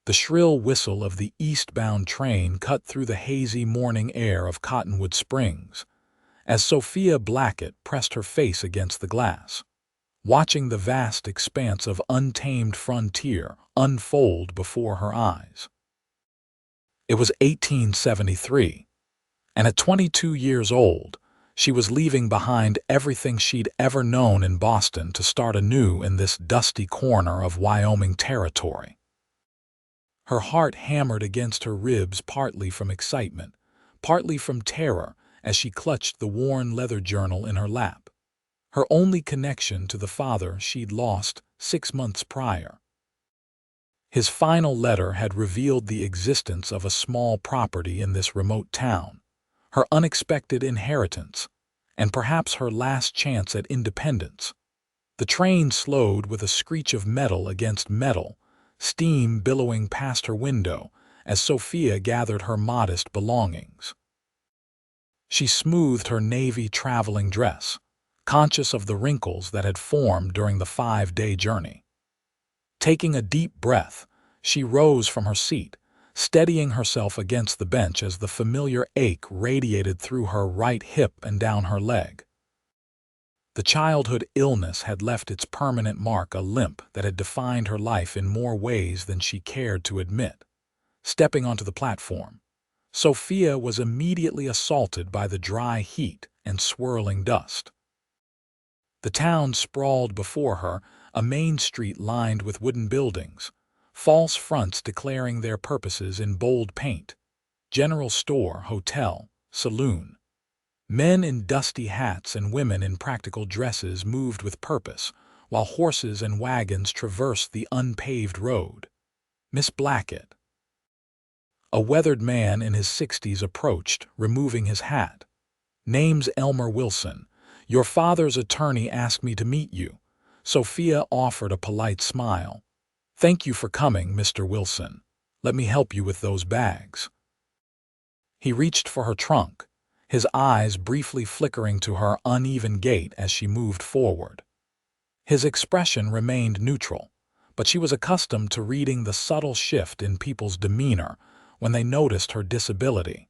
The shrill whistle of the eastbound train cut through the hazy morning air of Cottonwood Springs, as Sophia Blackett pressed her face against the glass, watching the vast expanse of untamed frontier unfold before her eyes. It was 1873, and at 22 years old, she was leaving behind everything she'd ever known in Boston to start anew in this dusty corner of Wyoming Territory. Her heart hammered against her ribs, partly from excitement, partly from terror, as she clutched the worn leather journal in her lap, her only connection to the father she'd lost 6 months prior. His final letter had revealed the existence of a small property in this remote town, her unexpected inheritance, and perhaps her last chance at independence. The train slowed with a screech of metal against metal, steam billowing past her window as Sophia gathered her modest belongings. She smoothed her navy traveling dress, conscious of the wrinkles that had formed during the 5-day journey. Taking a deep breath, she rose from her seat, steadying herself against the bench as the familiar ache radiated through her right hip and down her leg. The childhood illness had left its permanent mark, a limp that had defined her life in more ways than she cared to admit. Stepping onto the platform, Sophia was immediately assaulted by the dry heat and swirling dust. The town sprawled before her, a main street lined with wooden buildings, false fronts declaring their purposes in bold paint: general store, hotel, saloon. Men in dusty hats and women in practical dresses moved with purpose, while horses and wagons traversed the unpaved road. Miss Blackett. A weathered man in his 60s approached, removing his hat. Name's Elmer Wilson. Your father's attorney asked me to meet you. Sophia offered a polite smile. Thank you for coming, Mr. Wilson. Let me help you with those bags. He reached for her trunk, his eyes briefly flickering to her uneven gait as she moved forward. His expression remained neutral, but she was accustomed to reading the subtle shift in people's demeanor when they noticed her disability.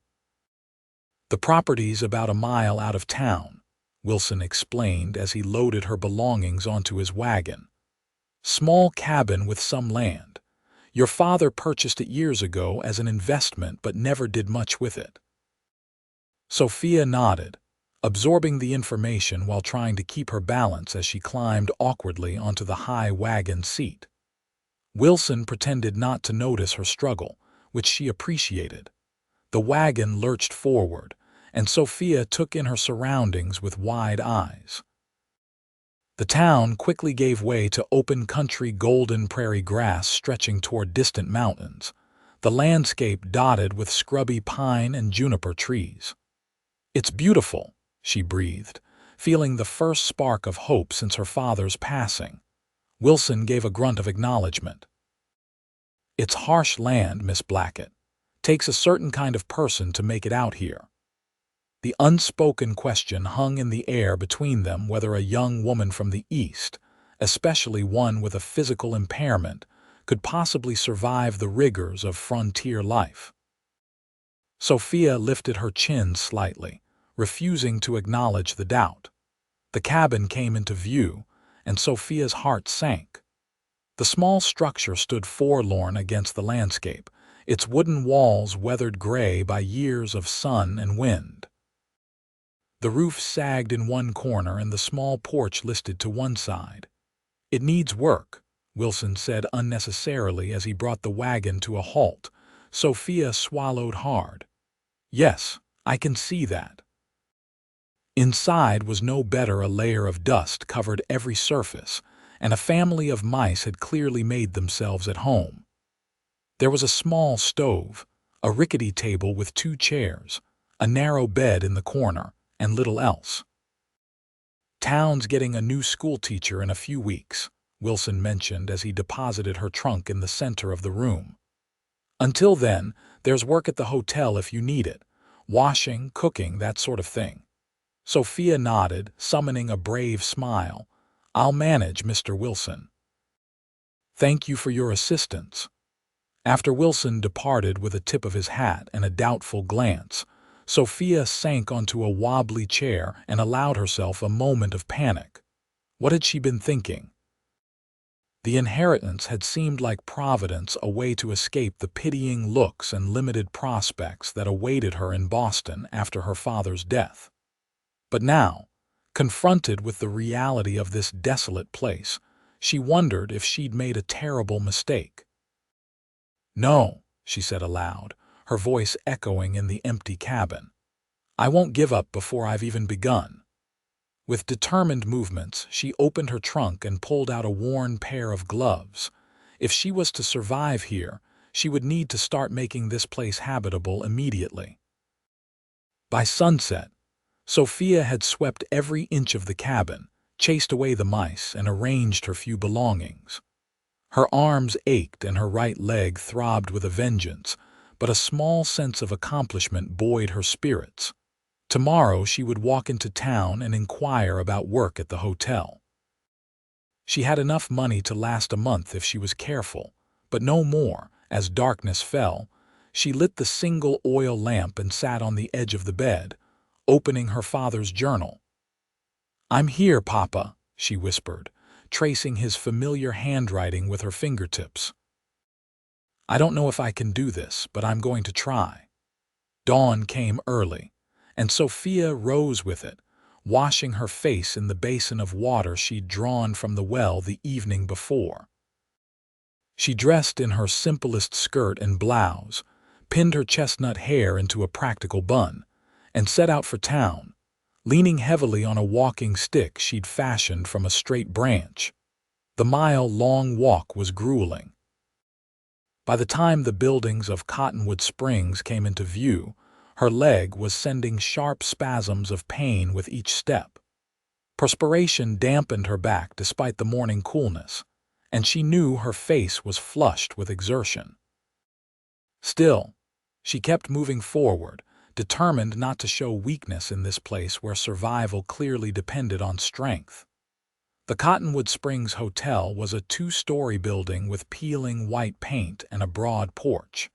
The property's about a mile out of town, Wilson explained as he loaded her belongings onto his wagon. Small cabin with some land. Your father purchased it years ago as an investment but never did much with it. Sophia nodded, absorbing the information while trying to keep her balance as she climbed awkwardly onto the high wagon seat. Wilson pretended not to notice her struggle, which she appreciated. The wagon lurched forward, and Sophia took in her surroundings with wide eyes. The town quickly gave way to open country, golden prairie grass stretching toward distant mountains, the landscape dotted with scrubby pine and juniper trees. It's beautiful, she breathed, feeling the first spark of hope since her father's passing. Wilson gave a grunt of acknowledgement. It's harsh land, Miss Blackett. Takes a certain kind of person to make it out here. The unspoken question hung in the air between them whether a young woman from the East, especially one with a physical impairment, could possibly survive the rigors of frontier life. Sophia lifted her chin slightly, refusing to acknowledge the doubt. The cabin came into view, and Sophia's heart sank. The small structure stood forlorn against the landscape, its wooden walls weathered gray by years of sun and wind. The roof sagged in one corner and the small porch listed to one side. It needs work, Wilson said unnecessarily as he brought the wagon to a halt. Sophia swallowed hard. Yes, I can see that. Inside was no better. A layer of dust covered every surface, and a family of mice had clearly made themselves at home. There was a small stove, a rickety table with 2 chairs, a narrow bed in the corner, and little else. Town's getting a new schoolteacher in a few weeks, Wilson mentioned as he deposited her trunk in the center of the room. Until then, there's work at the hotel if you need it. Washing, cooking, that sort of thing. Sophia nodded, summoning a brave smile. I'll manage, Mr. Wilson. Thank you for your assistance. After Wilson departed with a tip of his hat and a doubtful glance, Sophia sank onto a wobbly chair and allowed herself a moment of panic. What had she been thinking? The inheritance had seemed like Providence, a way to escape the pitying looks and limited prospects that awaited her in Boston after her father's death. But now, confronted with the reality of this desolate place, she wondered if she'd made a terrible mistake. "No," she said aloud, her voice echoing in the empty cabin. "I won't give up before I've even begun." With determined movements, she opened her trunk and pulled out a worn pair of gloves. If she was to survive here, she would need to start making this place habitable immediately. By sunset, Sophia had swept every inch of the cabin, chased away the mice, and arranged her few belongings. Her arms ached and her right leg throbbed with a vengeance, but a small sense of accomplishment buoyed her spirits. Tomorrow she would walk into town and inquire about work at the hotel. She had enough money to last a month if she was careful, but no more. As darkness fell, she lit the single oil lamp and sat on the edge of the bed, opening her father's journal. "I'm here, Papa," she whispered, tracing his familiar handwriting with her fingertips. "I don't know if I can do this, but I'm going to try." Dawn came early, and Sophia rose with it, washing her face in the basin of water she'd drawn from the well the evening before. She dressed in her simplest skirt and blouse, pinned her chestnut hair into a practical bun, and set out for town, leaning heavily on a walking stick she'd fashioned from a straight branch. The mile-long walk was grueling. By the time the buildings of Cottonwood Springs came into view, her leg was sending sharp spasms of pain with each step. Perspiration dampened her back despite the morning coolness, and she knew her face was flushed with exertion. Still, she kept moving forward, determined not to show weakness in this place where survival clearly depended on strength. The Cottonwood Springs Hotel was a two-story building with peeling white paint and a broad porch.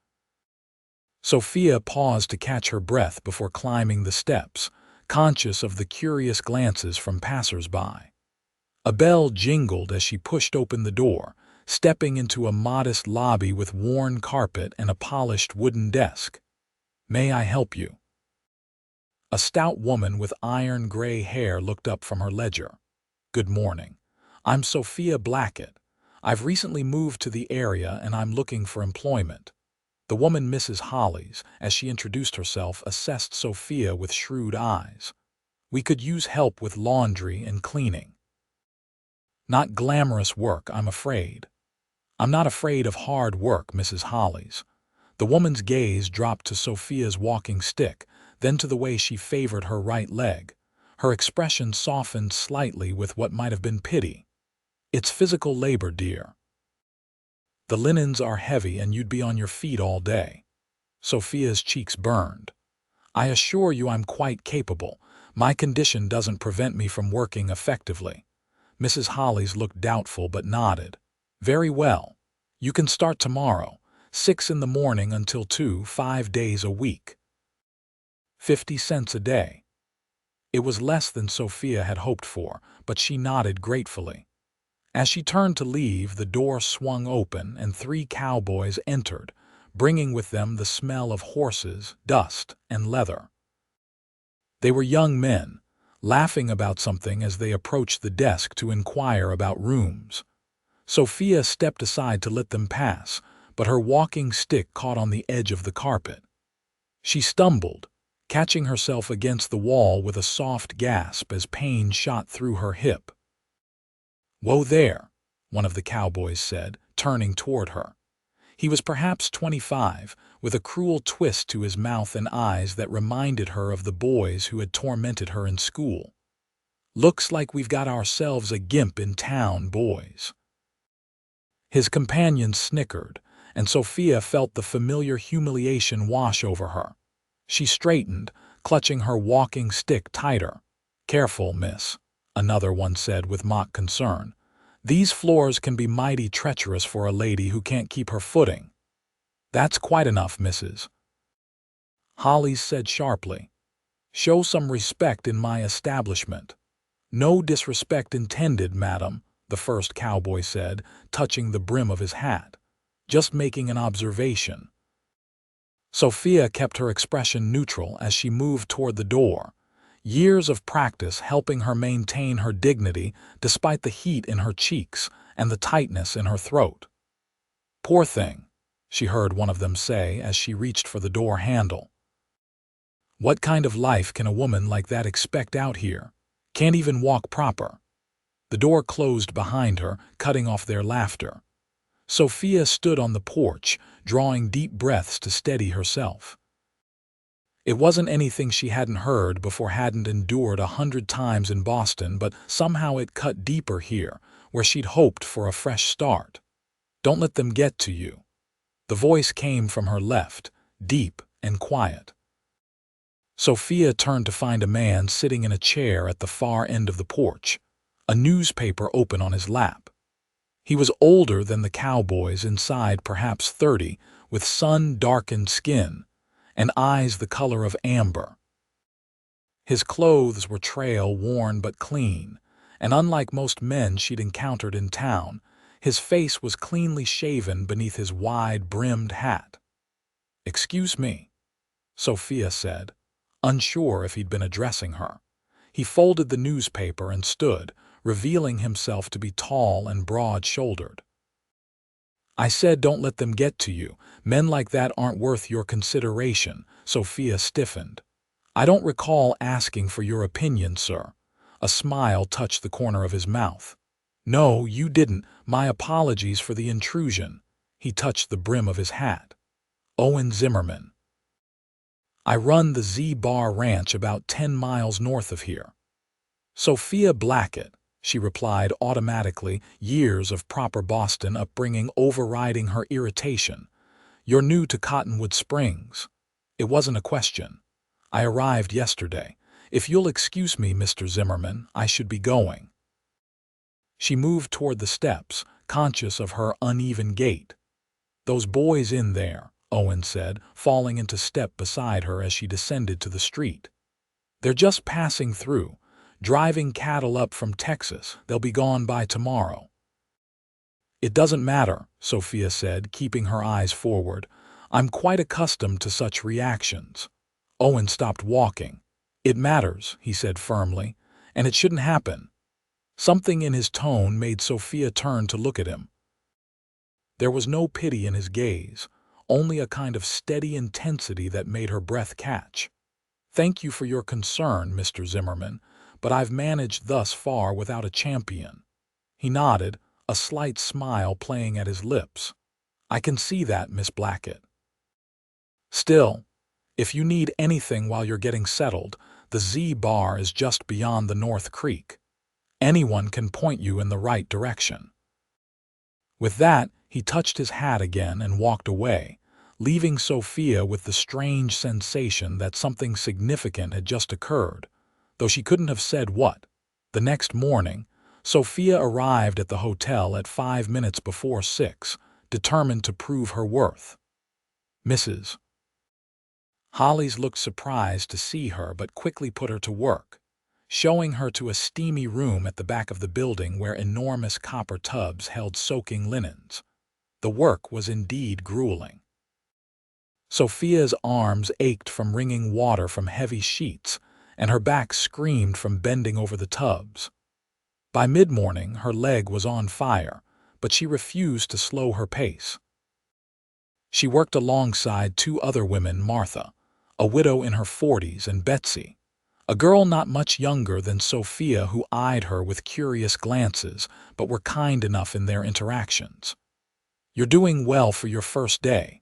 Sophia paused to catch her breath before climbing the steps, conscious of the curious glances from passers-by. A bell jingled as she pushed open the door, stepping into a modest lobby with worn carpet and a polished wooden desk. "May I help you?" A stout woman with iron-gray hair looked up from her ledger. "Good morning. I'm Sophia Blackett. I've recently moved to the area and I'm looking for employment." The woman, Mrs. Hollies, as she introduced herself, assessed Sophia with shrewd eyes. "We could use help with laundry and cleaning." "Not glamorous work, I'm afraid." "I'm not afraid of hard work, Mrs. Hollies." The woman's gaze dropped to Sophia's walking stick, then to the way she favored her right leg. Her expression softened slightly with what might have been pity. "It's physical labor, dear. The linens are heavy and you'd be on your feet all day." Sophia's cheeks burned. "I assure you I'm quite capable. My condition doesn't prevent me from working effectively." Mrs. Hollies looked doubtful but nodded. "Very well. You can start tomorrow, 6 in the morning until 2, 5 days a week. 50 cents a day." It was less than Sophia had hoped for, but she nodded gratefully. As she turned to leave, the door swung open and 3 cowboys entered, bringing with them the smell of horses, dust, and leather. They were young men, laughing about something as they approached the desk to inquire about rooms. Sophia stepped aside to let them pass, but her walking stick caught on the edge of the carpet. She stumbled, catching herself against the wall with a soft gasp as pain shot through her hip. "Whoa there," one of the cowboys said, turning toward her. He was perhaps 25, with a cruel twist to his mouth and eyes that reminded her of the boys who had tormented her in school. "Looks like we've got ourselves a gimp in town, boys." His companions snickered, and Sophia felt the familiar humiliation wash over her. She straightened, clutching her walking stick tighter. "Careful, miss," another one said with mock concern. "These floors can be mighty treacherous for a lady who can't keep her footing." "That's quite enough, Mrs. Hollis said sharply. "Show some respect in my establishment." "No disrespect intended, madam," the first cowboy said, touching the brim of his hat. "Just making an observation." Sophia kept her expression neutral as she moved toward the door, years of practice helping her maintain her dignity despite the heat in her cheeks and the tightness in her throat. "Poor thing," she heard one of them say as she reached for the door handle. "What kind of life can a woman like that expect out here? Can't even walk proper." The door closed behind her, cutting off their laughter. Sophia stood on the porch, drawing deep breaths to steady herself. It wasn't anything she hadn't heard before, hadn't endured 100 times in Boston, but somehow it cut deeper here, where she'd hoped for a fresh start. "Don't let them get to you." The voice came from her left, deep and quiet. Sophia turned to find a man sitting in a chair at the far end of the porch, a newspaper open on his lap. He was older than the cowboys, inside perhaps 30, with sun-darkened skin and eyes the color of amber. His clothes were trail-worn but clean, and unlike most men she'd encountered in town, his face was cleanly shaven beneath his wide-brimmed hat. "Excuse me," Sophia said, unsure if he'd been addressing her. He folded the newspaper and stood, revealing himself to be tall and broad-shouldered. "I said don't let them get to you. Men like that aren't worth your consideration." Sophia stiffened. "I don't recall asking for your opinion, sir." A smile touched the corner of his mouth. "No, you didn't. My apologies for the intrusion." He touched the brim of his hat. "Owen Zimmerman. I run the Z-Bar Ranch about 10 miles north of here." "Sophia Blackett," she replied automatically, years of proper Boston upbringing overriding her irritation. "You're new to Cottonwood Springs." It wasn't a question. "I arrived yesterday. If you'll excuse me, Mr. Zimmerman, I should be going." She moved toward the steps, conscious of her uneven gait. "Those boys in there," Owen said, falling into step beside her as she descended to the street. "They're just passing through, driving cattle up from Texas. They'll be gone by tomorrow." "It doesn't matter," Sophia said, keeping her eyes forward. "I'm quite accustomed to such reactions." Owen stopped walking. "It matters," he said firmly, "and it shouldn't happen." Something in his tone made Sophia turn to look at him. There was no pity in his gaze, only a kind of steady intensity that made her breath catch. "Thank you for your concern, Mr. Zimmerman, but I've managed thus far without a champion." He nodded, a slight smile playing at his lips. "I can see that, Miss Blackett. Still, if you need anything while you're getting settled, the Z-Bar is just beyond the North Creek. Anyone can point you in the right direction." With that, he touched his hat again and walked away, leaving Sophia with the strange sensation that something significant had just occurred, though she couldn't have said what. The next morning, Sophia arrived at the hotel at 5 minutes before 6, determined to prove her worth. Mrs. Hollis looked surprised to see her but quickly put her to work, showing her to a steamy room at the back of the building where enormous copper tubs held soaking linens. The work was indeed grueling. Sophia's arms ached from wringing water from heavy sheets, and her back screamed from bending over the tubs. By mid-morning, her leg was on fire, but she refused to slow her pace. She worked alongside 2 other women, Martha, a widow in her 40s, and Betsy, a girl not much younger than Sophia who eyed her with curious glances but were kind enough in their interactions. "You're doing well for your first day,"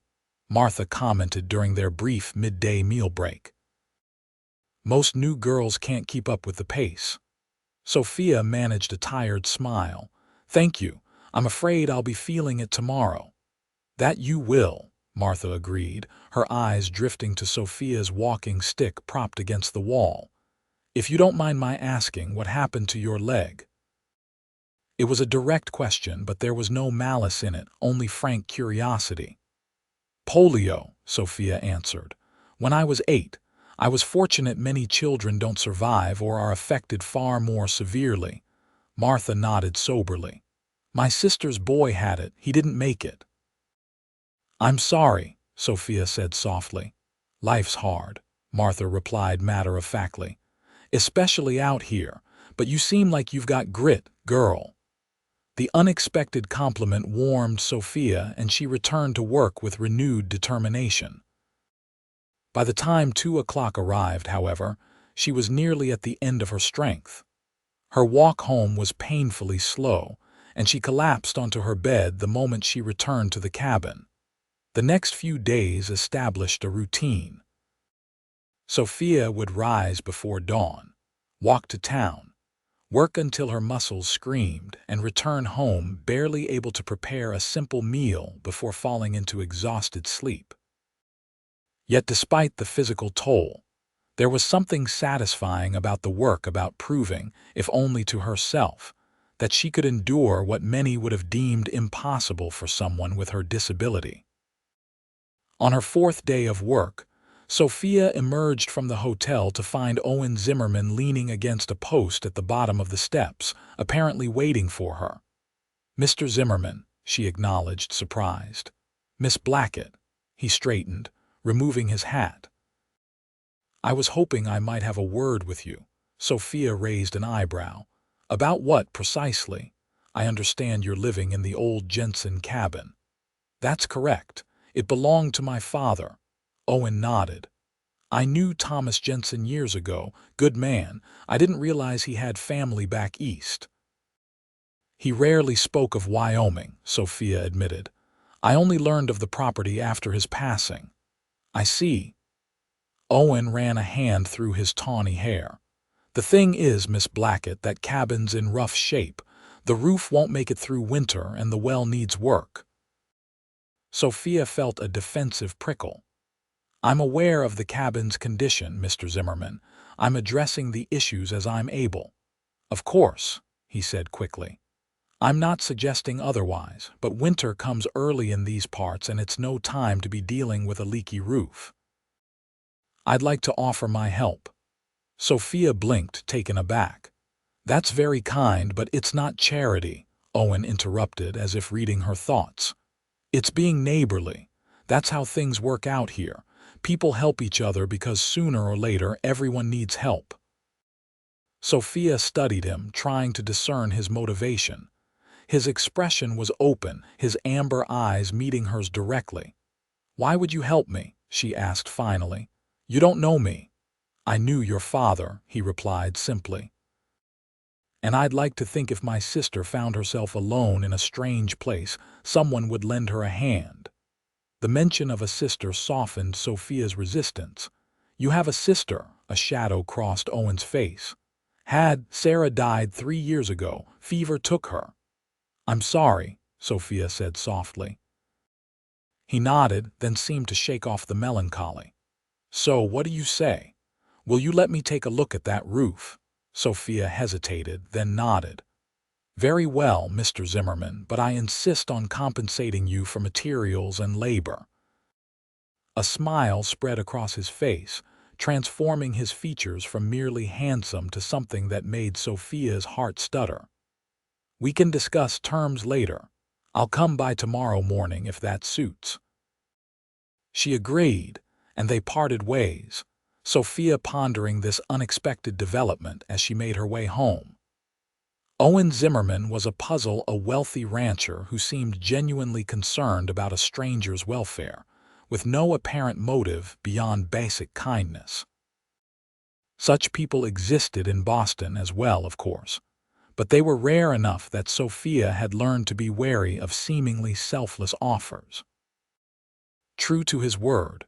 Martha commented during their brief midday meal break. "Most new girls can't keep up with the pace." Sophia managed a tired smile. "Thank you. I'm afraid I'll be feeling it tomorrow." "That you will," Martha agreed, her eyes drifting to Sophia's walking stick propped against the wall. "If you don't mind my asking, what happened to your leg?" It was a direct question, but there was no malice in it, only frank curiosity. Polio, Sophia answered. When I was 8, I was fortunate many children don't survive or are affected far more severely. Martha nodded soberly. My sister's boy had it, he didn't make it. I'm sorry, Sophia said softly. Life's hard, Martha replied matter-of-factly. Especially out here, but you seem like you've got grit, girl. The unexpected compliment warmed Sophia, and she returned to work with renewed determination. By the time 2 o'clock arrived, however, she was nearly at the end of her strength. Her walk home was painfully slow, and she collapsed onto her bed the moment she returned to the cabin. The next few days established a routine. Sophia would rise before dawn, walk to town, work until her muscles screamed, and return home barely able to prepare a simple meal before falling into exhausted sleep. Yet despite the physical toll, there was something satisfying about the work, about proving, if only to herself, that she could endure what many would have deemed impossible for someone with her disability. On her 4th day of work, Sophia emerged from the hotel to find Owen Zimmerman leaning against a post at the bottom of the steps, apparently waiting for her. Mr. Zimmerman, she acknowledged, surprised. Miss Blackett, he straightened, removing his hat. I was hoping I might have a word with you. Sophia raised an eyebrow. About what, precisely? I understand you're living in the old Jensen cabin. That's correct. It belonged to my father. Owen nodded. I knew Thomas Jensen years ago. Good man. I didn't realize he had family back east. He rarely spoke of Wyoming, Sophia admitted. I only learned of the property after his passing. I see. Owen ran a hand through his tawny hair. The thing is, Miss Blackett, that cabin's in rough shape. The roof won't make it through winter, and the well needs work. Sophia felt a defensive prickle. I'm aware of the cabin's condition, Mr. Zimmerman. I'm addressing the issues as I'm able. Of course, he said quickly. I'm not suggesting otherwise, but winter comes early in these parts and it's no time to be dealing with a leaky roof. I'd like to offer my help. Sophia blinked, taken aback. That's very kind, but it's not charity, Owen interrupted as if reading her thoughts. It's being neighborly. That's how things work out here. People help each other because sooner or later everyone needs help. Sophia studied him, trying to discern his motivation. His expression was open, his amber eyes meeting hers directly. Why would you help me? She asked finally. You don't know me. I knew your father, he replied simply. And I'd like to think if my sister found herself alone in a strange place, someone would lend her a hand. The mention of a sister softened Sophia's resistance. You have a sister, a shadow crossed Owen's face. Sarah died 3 years ago. Fever took her. I'm sorry, Sophia said softly. He nodded, then seemed to shake off the melancholy. So, what do you say? Will you let me take a look at that roof? Sophia hesitated, then nodded. Very well, Mr. Zimmerman, but I insist on compensating you for materials and labor. A smile spread across his face, transforming his features from merely handsome to something that made Sophia's heart stutter. We can discuss terms later. I'll come by tomorrow morning if that suits. She agreed, and they parted ways, Sophia pondering this unexpected development as she made her way home. Owen Zimmerman was a puzzle, a wealthy rancher who seemed genuinely concerned about a stranger's welfare, with no apparent motive beyond basic kindness. Such people existed in Boston as well, of course, but they were rare enough that Sophia had learned to be wary of seemingly selfless offers. True to his word,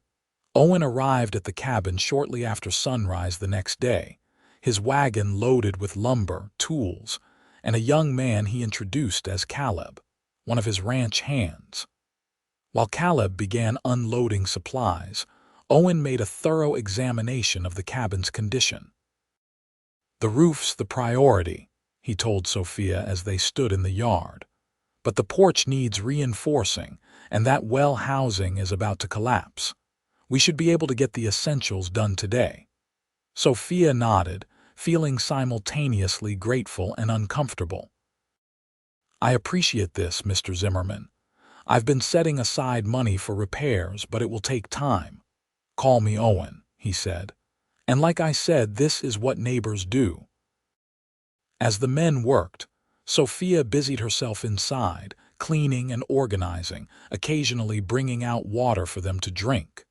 Owen arrived at the cabin shortly after sunrise the next day, his wagon loaded with lumber, tools, and a young man he introduced as Caleb, one of his ranch hands. While Caleb began unloading supplies, Owen made a thorough examination of the cabin's condition. The roof's the priority, he told Sophia as they stood in the yard. But the porch needs reinforcing, and that well housing is about to collapse. We should be able to get the essentials done today." Sophia nodded, feeling simultaneously grateful and uncomfortable. "I appreciate this, Mr. Zimmerman. I've been setting aside money for repairs, but it will take time." "Call me Owen," he said. "And like I said, this is what neighbors do." As the men worked, Sophia busied herself inside, cleaning and organizing, occasionally bringing out water for them to drink.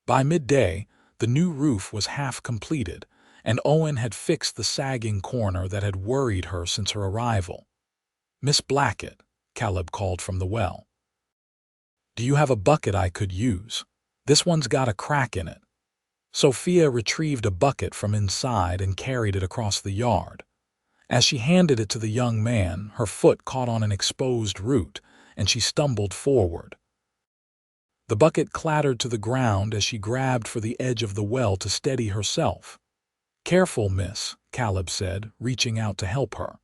By midday, the new roof was half completed, and Owen had fixed the sagging corner that had worried her since her arrival. "Miss Blackett," Caleb called from the well. "Do you have a bucket I could use? This one's got a crack in it." Sophia retrieved a bucket from inside and carried it across the yard. As she handed it to the young man, her foot caught on an exposed root, and she stumbled forward. The bucket clattered to the ground as she grabbed for the edge of the well to steady herself. "Careful, miss," Caleb said, reaching out to help her.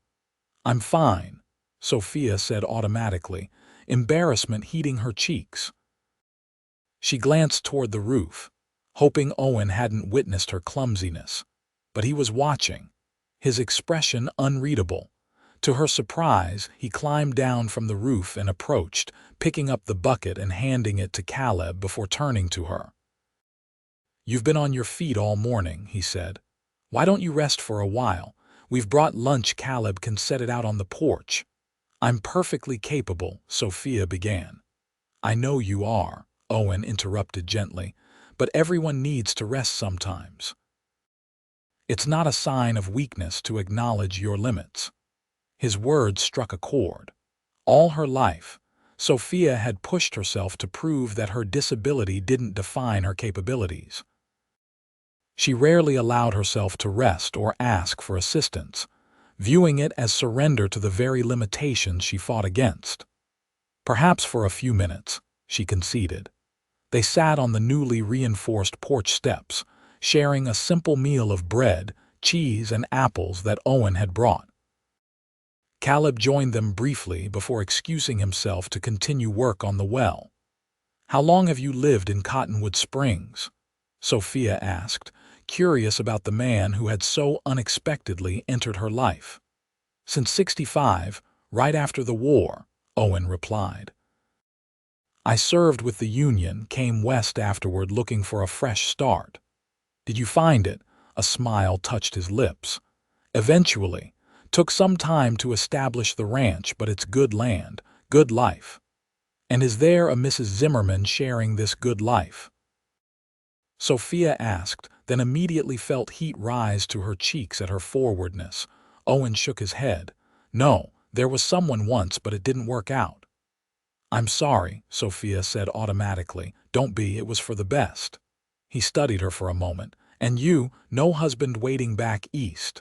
"I'm fine," Sophia said automatically, embarrassment heating her cheeks. She glanced toward the roof, hoping Owen hadn't witnessed her clumsiness. But he was watching, his expression unreadable. To her surprise, he climbed down from the roof and approached, picking up the bucket and handing it to Caleb before turning to her. "You've been on your feet all morning," he said. "Why don't you rest for a while? We've brought lunch. Caleb can set it out on the porch." "I'm perfectly capable," Sophia began. "I know you are," Owen interrupted gently, "but everyone needs to rest sometimes. It's not a sign of weakness to acknowledge your limits." His words struck a chord. All her life, Sophia had pushed herself to prove that her disability didn't define her capabilities. She rarely allowed herself to rest or ask for assistance, viewing it as surrender to the very limitations she fought against. "Perhaps for a few minutes," she conceded. They sat on the newly reinforced porch steps, sharing a simple meal of bread, cheese, and apples that Owen had brought. Caleb joined them briefly before excusing himself to continue work on the well. "How long have you lived in Cottonwood Springs?" Sophia asked, curious about the man who had so unexpectedly entered her life. "Since '65, right after the war," Owen replied. "I served with the Union, came west afterward looking for a fresh start." "Did you find it?" A smile touched his lips. "Eventually. Took some time to establish the ranch, but it's good land, good life." "And is there a Mrs. Zimmerman sharing this good life?" Sophia asked, then immediately felt heat rise to her cheeks at her forwardness. Owen shook his head. "No, there was someone once, but it didn't work out." "I'm sorry," Sophia said automatically. "Don't be, it was for the best." He studied her for a moment. "And you, no husband waiting back east?"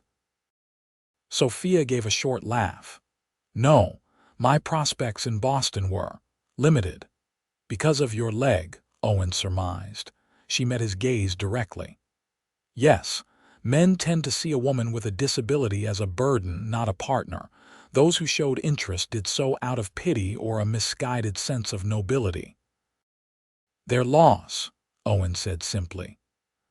Sophia gave a short laugh. "No, my prospects in Boston were limited." "Because of your leg," Owen surmised. She met his gaze directly. "Yes, men tend to see a woman with a disability as a burden, not a partner. Those who showed interest did so out of pity or a misguided sense of nobility." "Their loss," Owen said simply.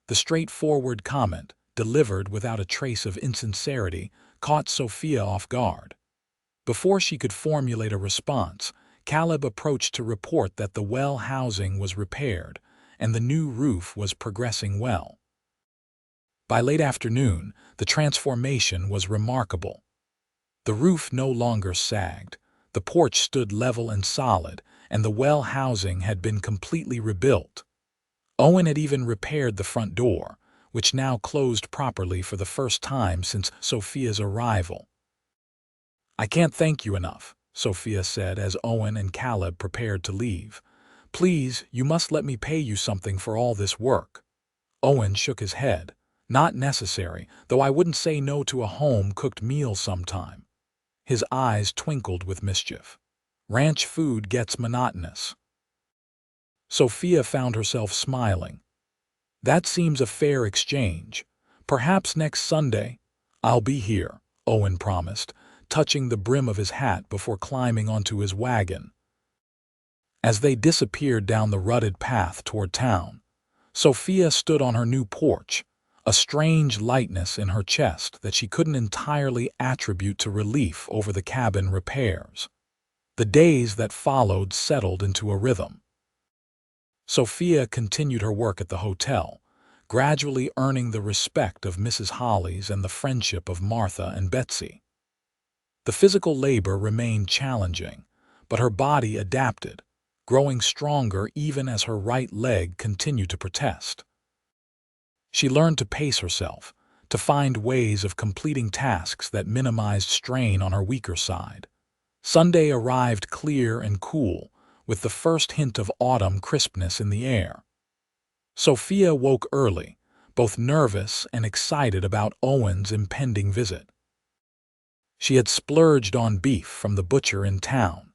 The straightforward comment, delivered without a trace of insincerity, caught Sophia off guard. Before she could formulate a response, Caleb approached to report that the well housing was repaired and the new roof was progressing well. By late afternoon, the transformation was remarkable. The roof no longer sagged, the porch stood level and solid, and the well housing had been completely rebuilt. Owen had even repaired the front door, which now closed properly for the first time since Sophia's arrival. "I can't thank you enough," Sophia said as Owen and Caleb prepared to leave. "Please, you must let me pay you something for all this work." Owen shook his head. "Not necessary, though I wouldn't say no to a home-cooked meal sometime." His eyes twinkled with mischief. "Ranch food gets monotonous." Sophia found herself smiling. "That seems a fair exchange. Perhaps next Sunday." "I'll be here," Owen promised, touching the brim of his hat before climbing onto his wagon. As they disappeared down the rutted path toward town, Sophia stood on her new porch, a strange lightness in her chest that she couldn't entirely attribute to relief over the cabin repairs. The days that followed settled into a rhythm. Sophia continued her work at the hotel, gradually earning the respect of Mrs. Hollies and the friendship of Martha and Betsy. The physical labor remained challenging, but her body adapted, growing stronger even as her right leg continued to protest. She learned to pace herself, to find ways of completing tasks that minimized strain on her weaker side. Sunday arrived clear and cool, with the first hint of autumn crispness in the air. Sophia woke early, both nervous and excited about Owen's impending visit. She had splurged on beef from the butcher in town,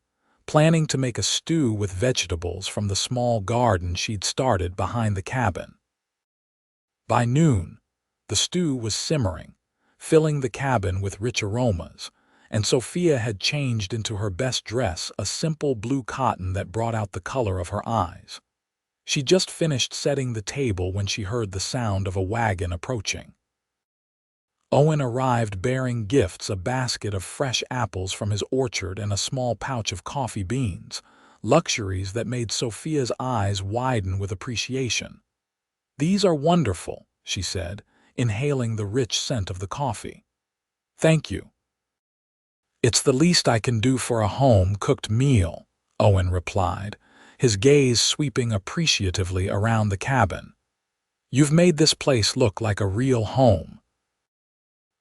planning to make a stew with vegetables from the small garden she'd started behind the cabin. By noon, the stew was simmering, filling the cabin with rich aromas, and Sophia had changed into her best dress, a simple blue cotton that brought out the color of her eyes. She just finished setting the table when she heard the sound of a wagon approaching. Owen arrived bearing gifts, a basket of fresh apples from his orchard and a small pouch of coffee beans, luxuries that made Sophia's eyes widen with appreciation. "These are wonderful," she said, inhaling the rich scent of the coffee. "Thank you." "It's the least I can do for a home-cooked meal," Owen replied, his gaze sweeping appreciatively around the cabin. "You've made this place look like a real home."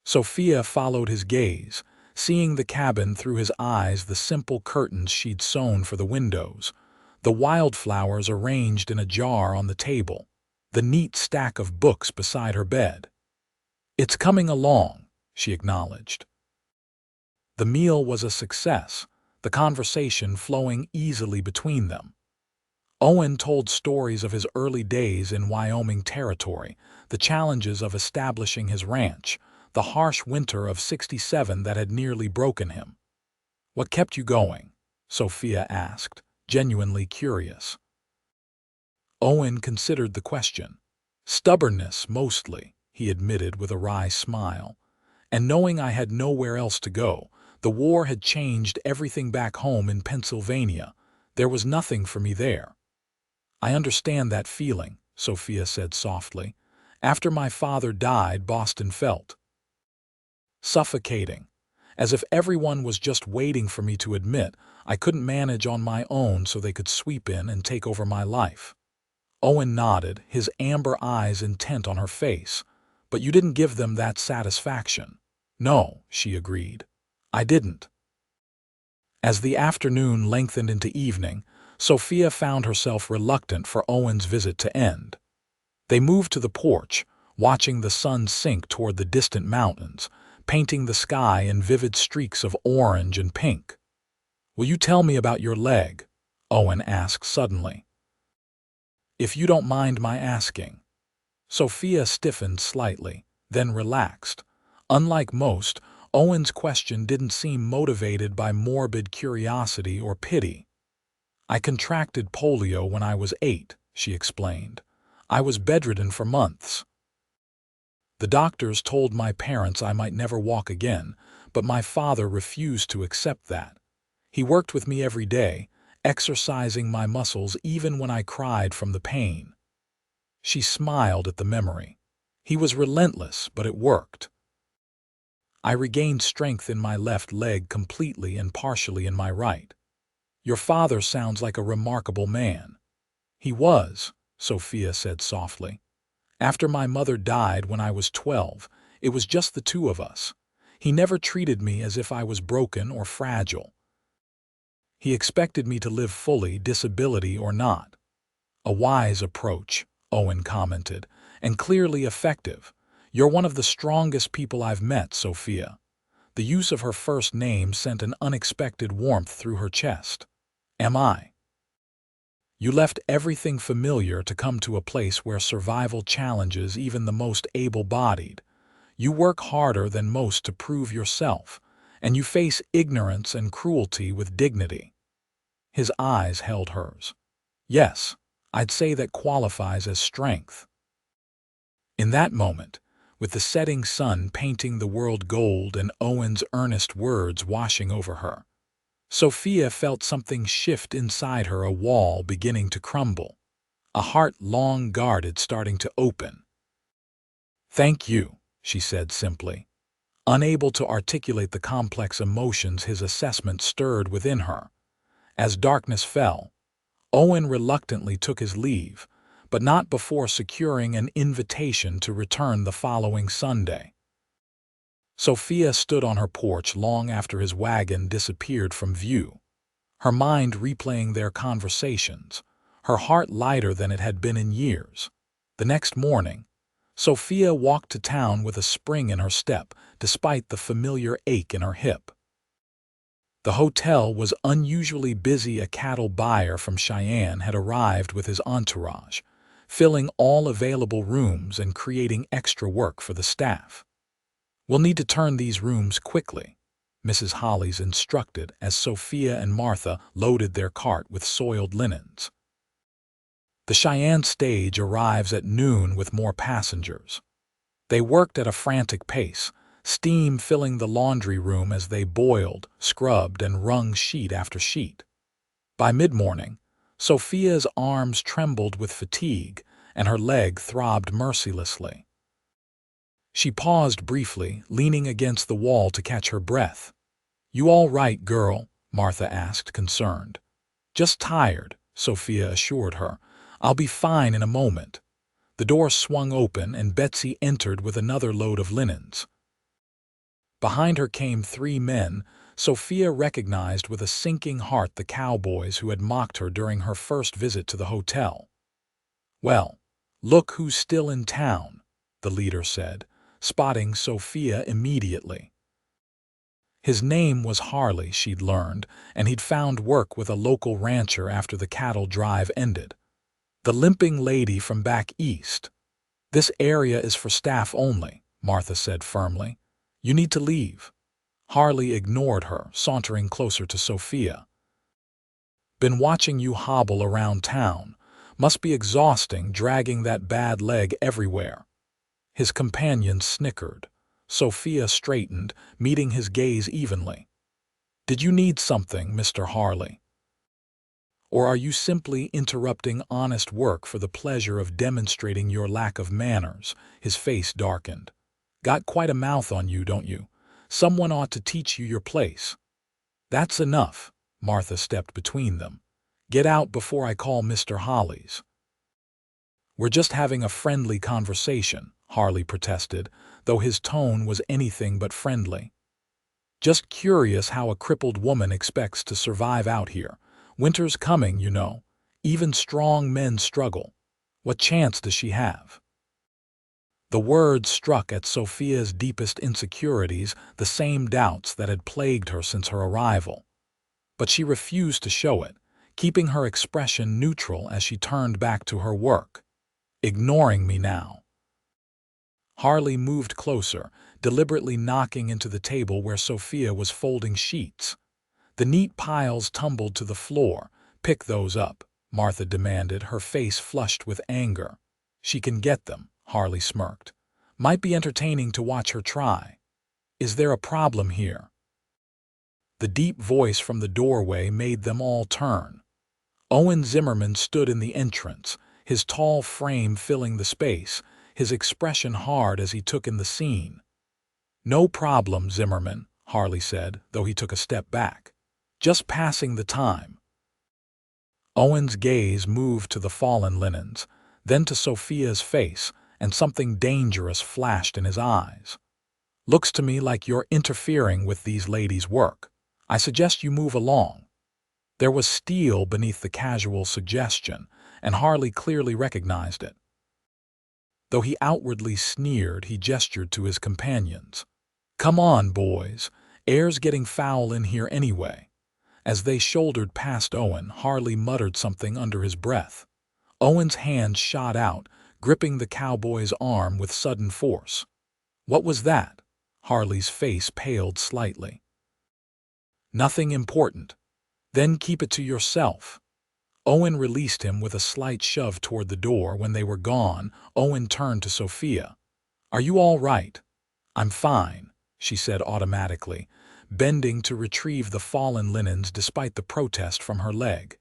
Sophia followed his gaze, seeing the cabin through his eyes, the simple curtains she'd sewn for the windows, the wildflowers arranged in a jar on the table, the neat stack of books beside her bed. "It's coming along," she acknowledged. The meal was a success, the conversation flowing easily between them. Owen told stories of his early days in Wyoming Territory, the challenges of establishing his ranch, the harsh winter of '67 that had nearly broken him. "What kept you going?" Sophia asked, genuinely curious. Owen considered the question. "Stubbornness, mostly," he admitted with a wry smile. "And knowing I had nowhere else to go, the war had changed everything back home in Pennsylvania. There was nothing for me there." "I understand that feeling," Sophia said softly. "After my father died, Boston felt suffocating, as if everyone was just waiting for me to admit I couldn't manage on my own so they could sweep in and take over my life." Owen nodded, his amber eyes intent on her face. "But you didn't give them that satisfaction." "No," she agreed. "I didn't." As the afternoon lengthened into evening, Sophia found herself reluctant for Owen's visit to end. They moved to the porch, watching the sun sink toward the distant mountains, painting the sky in vivid streaks of orange and pink. "Will you tell me about your leg?" Owen asked suddenly. "If you don't mind my asking." Sophia stiffened slightly, then relaxed. Unlike most, Owen's question didn't seem motivated by morbid curiosity or pity. "I contracted polio when I was 8, she explained. "I was bedridden for months. The doctors told my parents I might never walk again, but my father refused to accept that. He worked with me every day, exercising my muscles even when I cried from the pain." She smiled at the memory. "He was relentless, but it worked. I regained strength in my left leg completely and partially in my right." "Your father sounds like a remarkable man." "He was," Sophia said softly. "After my mother died when I was 12, it was just the two of us. He never treated me as if I was broken or fragile. He expected me to live fully, disability or not." "A wise approach," Owen commented, "and clearly effective. You're one of the strongest people I've met, Sophia." The use of her first name sent an unexpected warmth through her chest. "Am I?" "You left everything familiar to come to a place where survival challenges even the most able-bodied. You work harder than most to prove yourself, and you face ignorance and cruelty with dignity." His eyes held hers. "Yes, I'd say that qualifies as strength." In that moment, with the setting sun painting the world gold and Owen's earnest words washing over her, Sophia felt something shift inside her, a wall beginning to crumble, a heart long guarded starting to open. "Thank you," she said simply, unable to articulate the complex emotions his assessment stirred within her. As darkness fell, Owen reluctantly took his leave, but not before securing an invitation to return the following Sunday. Sophia stood on her porch long after his wagon disappeared from view, her mind replaying their conversations, her heart lighter than it had been in years. The next morning, Sophia walked to town with a spring in her step, despite the familiar ache in her hip. The hotel was unusually busy. A cattle buyer from Cheyenne had arrived with his entourage, filling all available rooms and creating extra work for the staff. "We'll need to turn these rooms quickly," Mrs. Hollies instructed as Sophia and Martha loaded their cart with soiled linens. The Cheyenne stage arrives at noon with more passengers. They worked at a frantic pace, steam filling the laundry room as they boiled, scrubbed, and wrung sheet after sheet. By mid-morning, Sophia's arms trembled with fatigue and her leg throbbed mercilessly. She paused briefly, leaning against the wall to catch her breath. "You all right, girl?" Martha asked, concerned. "Just tired," Sophia assured her. "I'll be fine in a moment." The door swung open and Betsy entered with another load of linens. Behind her came three men. Sophia recognized with a sinking heart the cowboys who had mocked her during her first visit to the hotel. "Well, look who's still in town," the leader said, spotting Sophia immediately. His name was Harley, she'd learned, and he'd found work with a local rancher after the cattle drive ended. "The limping lady from back east." "This area is for staff only," Martha said firmly. "You need to leave." Harley ignored her, sauntering closer to Sophia. "Been watching you hobble around town. Must be exhausting dragging that bad leg everywhere." His companion snickered. Sophia straightened, meeting his gaze evenly. "Did you need something, Mr. Harley? Or are you simply interrupting honest work for the pleasure of demonstrating your lack of manners?" His face darkened. "Got quite a mouth on you, don't you? Someone ought to teach you your place." "That's enough," Martha stepped between them. "Get out before I call Mr. Hollies." "We're just having a friendly conversation," Harley protested, though his tone was anything but friendly. "Just curious how a crippled woman expects to survive out here. Winter's coming, you know. Even strong men struggle. What chance does she have?" The words struck at Sophia's deepest insecurities, the same doubts that had plagued her since her arrival. But she refused to show it, keeping her expression neutral as she turned back to her work. "Ignoring me now." Harley moved closer, deliberately knocking into the table where Sophia was folding sheets. The neat piles tumbled to the floor. "Pick those up," Martha demanded, her face flushed with anger. "She can get them," Harley smirked. "Might be entertaining to watch her try. Is there a problem here?" The deep voice from the doorway made them all turn. Owen Zimmerman stood in the entrance, his tall frame filling the space, his expression hard as he took in the scene. "No problem, Zimmerman," Harley said, though he took a step back. "Just passing the time." Owen's gaze moved to the fallen linens, then to Sophia's face, and something dangerous flashed in his eyes. "Looks to me like you're interfering with these ladies' work. I suggest you move along." There was steel beneath the casual suggestion, and Harley clearly recognized it. Though he outwardly sneered, he gestured to his companions. "Come on, boys. Air's getting foul in here anyway." As they shouldered past Owen, Harley muttered something under his breath. Owen's hand shot out, gripping the cowboy's arm with sudden force. "What was that?" Harley's face paled slightly. Nothing important. Then keep it to yourself. Owen released him with a slight shove toward the door. When they were gone, Owen turned to Sophia. Are you all right? I'm fine, she said automatically, bending to retrieve the fallen linens despite the protest from her leg.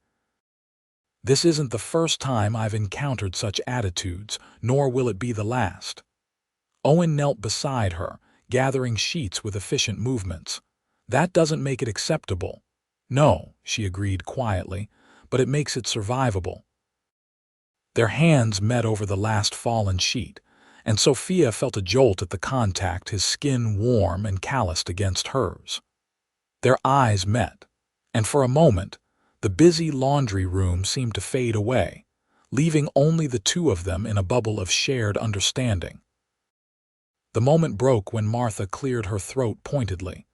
This isn't the first time I've encountered such attitudes, nor will it be the last. Owen knelt beside her, gathering sheets with efficient movements. That doesn't make it acceptable. No, she agreed quietly, but it makes it survivable. Their hands met over the last fallen sheet, and Sophia felt a jolt at the contact, his skin warm and calloused against hers. Their eyes met, and for a moment, the busy laundry room seemed to fade away, leaving only the two of them in a bubble of shared understanding. The moment broke when Martha cleared her throat pointedly.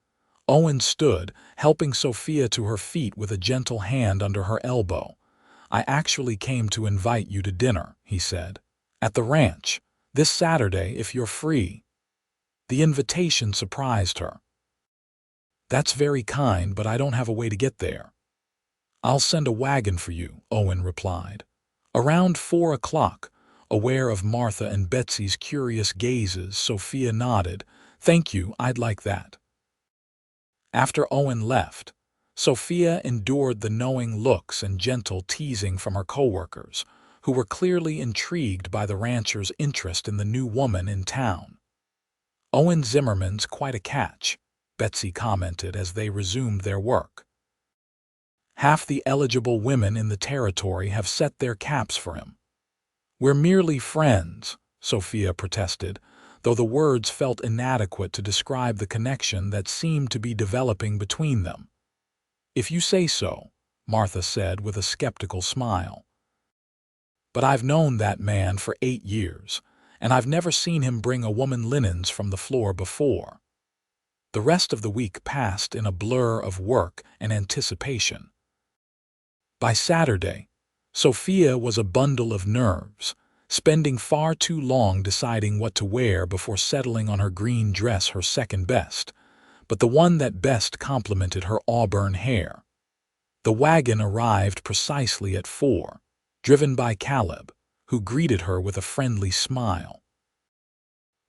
Owen stood, helping Sophia to her feet with a gentle hand under her elbow. I actually came to invite you to dinner, he said. At the ranch, this Saturday if you're free. The invitation surprised her. That's very kind, but I don't have a way to get there. I'll send a wagon for you, Owen replied. Around 4 o'clock, aware of Martha and Betsy's curious gazes, Sophia nodded. Thank you, I'd like that. After Owen left, Sophia endured the knowing looks and gentle teasing from her coworkers, who were clearly intrigued by the rancher's interest in the new woman in town. Owen Zimmerman's quite a catch, Betsy commented as they resumed their work. Half the eligible women in the territory have set their caps for him. We're merely friends, Sophia protested, though the words felt inadequate to describe the connection that seemed to be developing between them. If you say so, Martha said with a skeptical smile. But I've known that man for 8 years, and I've never seen him bring a woman linens from the floor before. The rest of the week passed in a blur of work and anticipation. By Saturday, Sophia was a bundle of nerves, spending far too long deciding what to wear before settling on her green dress, her second best, but the one that best complemented her auburn hair. The wagon arrived precisely at 4, driven by Caleb, who greeted her with a friendly smile.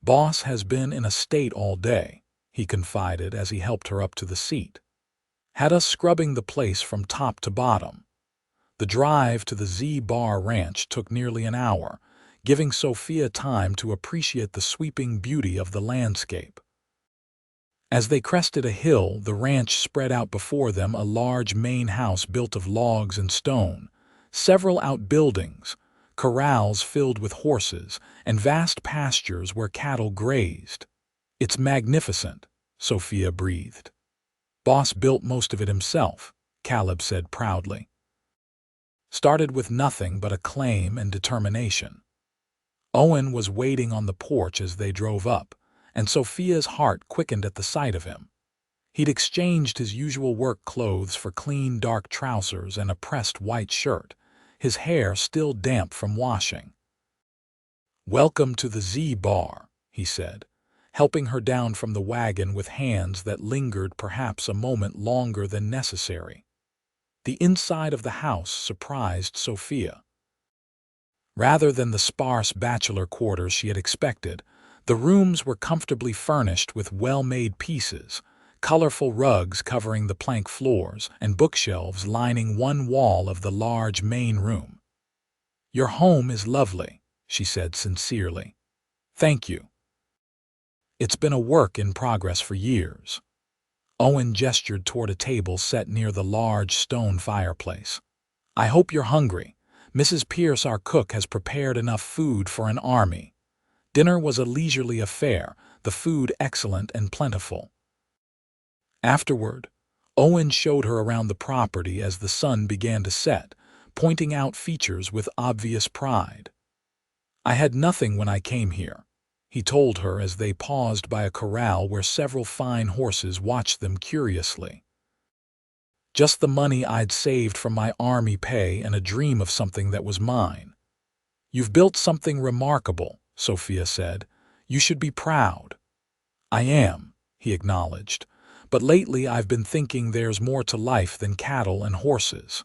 Boss has been in a state all day, he confided as he helped her up to the seat. Had us scrubbing the place from top to bottom. The drive to the Z-Bar Ranch took nearly an hour, giving Sophia time to appreciate the sweeping beauty of the landscape. As they crested a hill, the ranch spread out before them, a large main house built of logs and stone, several outbuildings, corrals filled with horses, and vast pastures where cattle grazed. It's magnificent, Sophia breathed. Boss built most of it himself, Caleb said proudly. Started with nothing but acclaim and determination. Owen was waiting on the porch as they drove up, and Sophia's heart quickened at the sight of him. He'd exchanged his usual work clothes for clean dark trousers and a pressed white shirt, his hair still damp from washing. Welcome to the Z-Bar, he said, helping her down from the wagon with hands that lingered perhaps a moment longer than necessary. The inside of the house surprised Sophia. Rather than the sparse bachelor quarters she had expected, the rooms were comfortably furnished with well-made pieces, colorful rugs covering the plank floors, and bookshelves lining one wall of the large main room. Your home is lovely, she said sincerely. Thank you. It's been a work in progress for years. Owen gestured toward a table set near the large stone fireplace. I hope you're hungry. Mrs. Pierce, our cook, has prepared enough food for an army. Dinner was a leisurely affair, the food excellent and plentiful. Afterward, Owen showed her around the property as the sun began to set, pointing out features with obvious pride. I had nothing when I came here, he told her as they paused by a corral where several fine horses watched them curiously. Just the money I'd saved from my army pay and a dream of something that was mine. You've built something remarkable, Sophia said. You should be proud. I am, he acknowledged, but lately I've been thinking there's more to life than cattle and horses."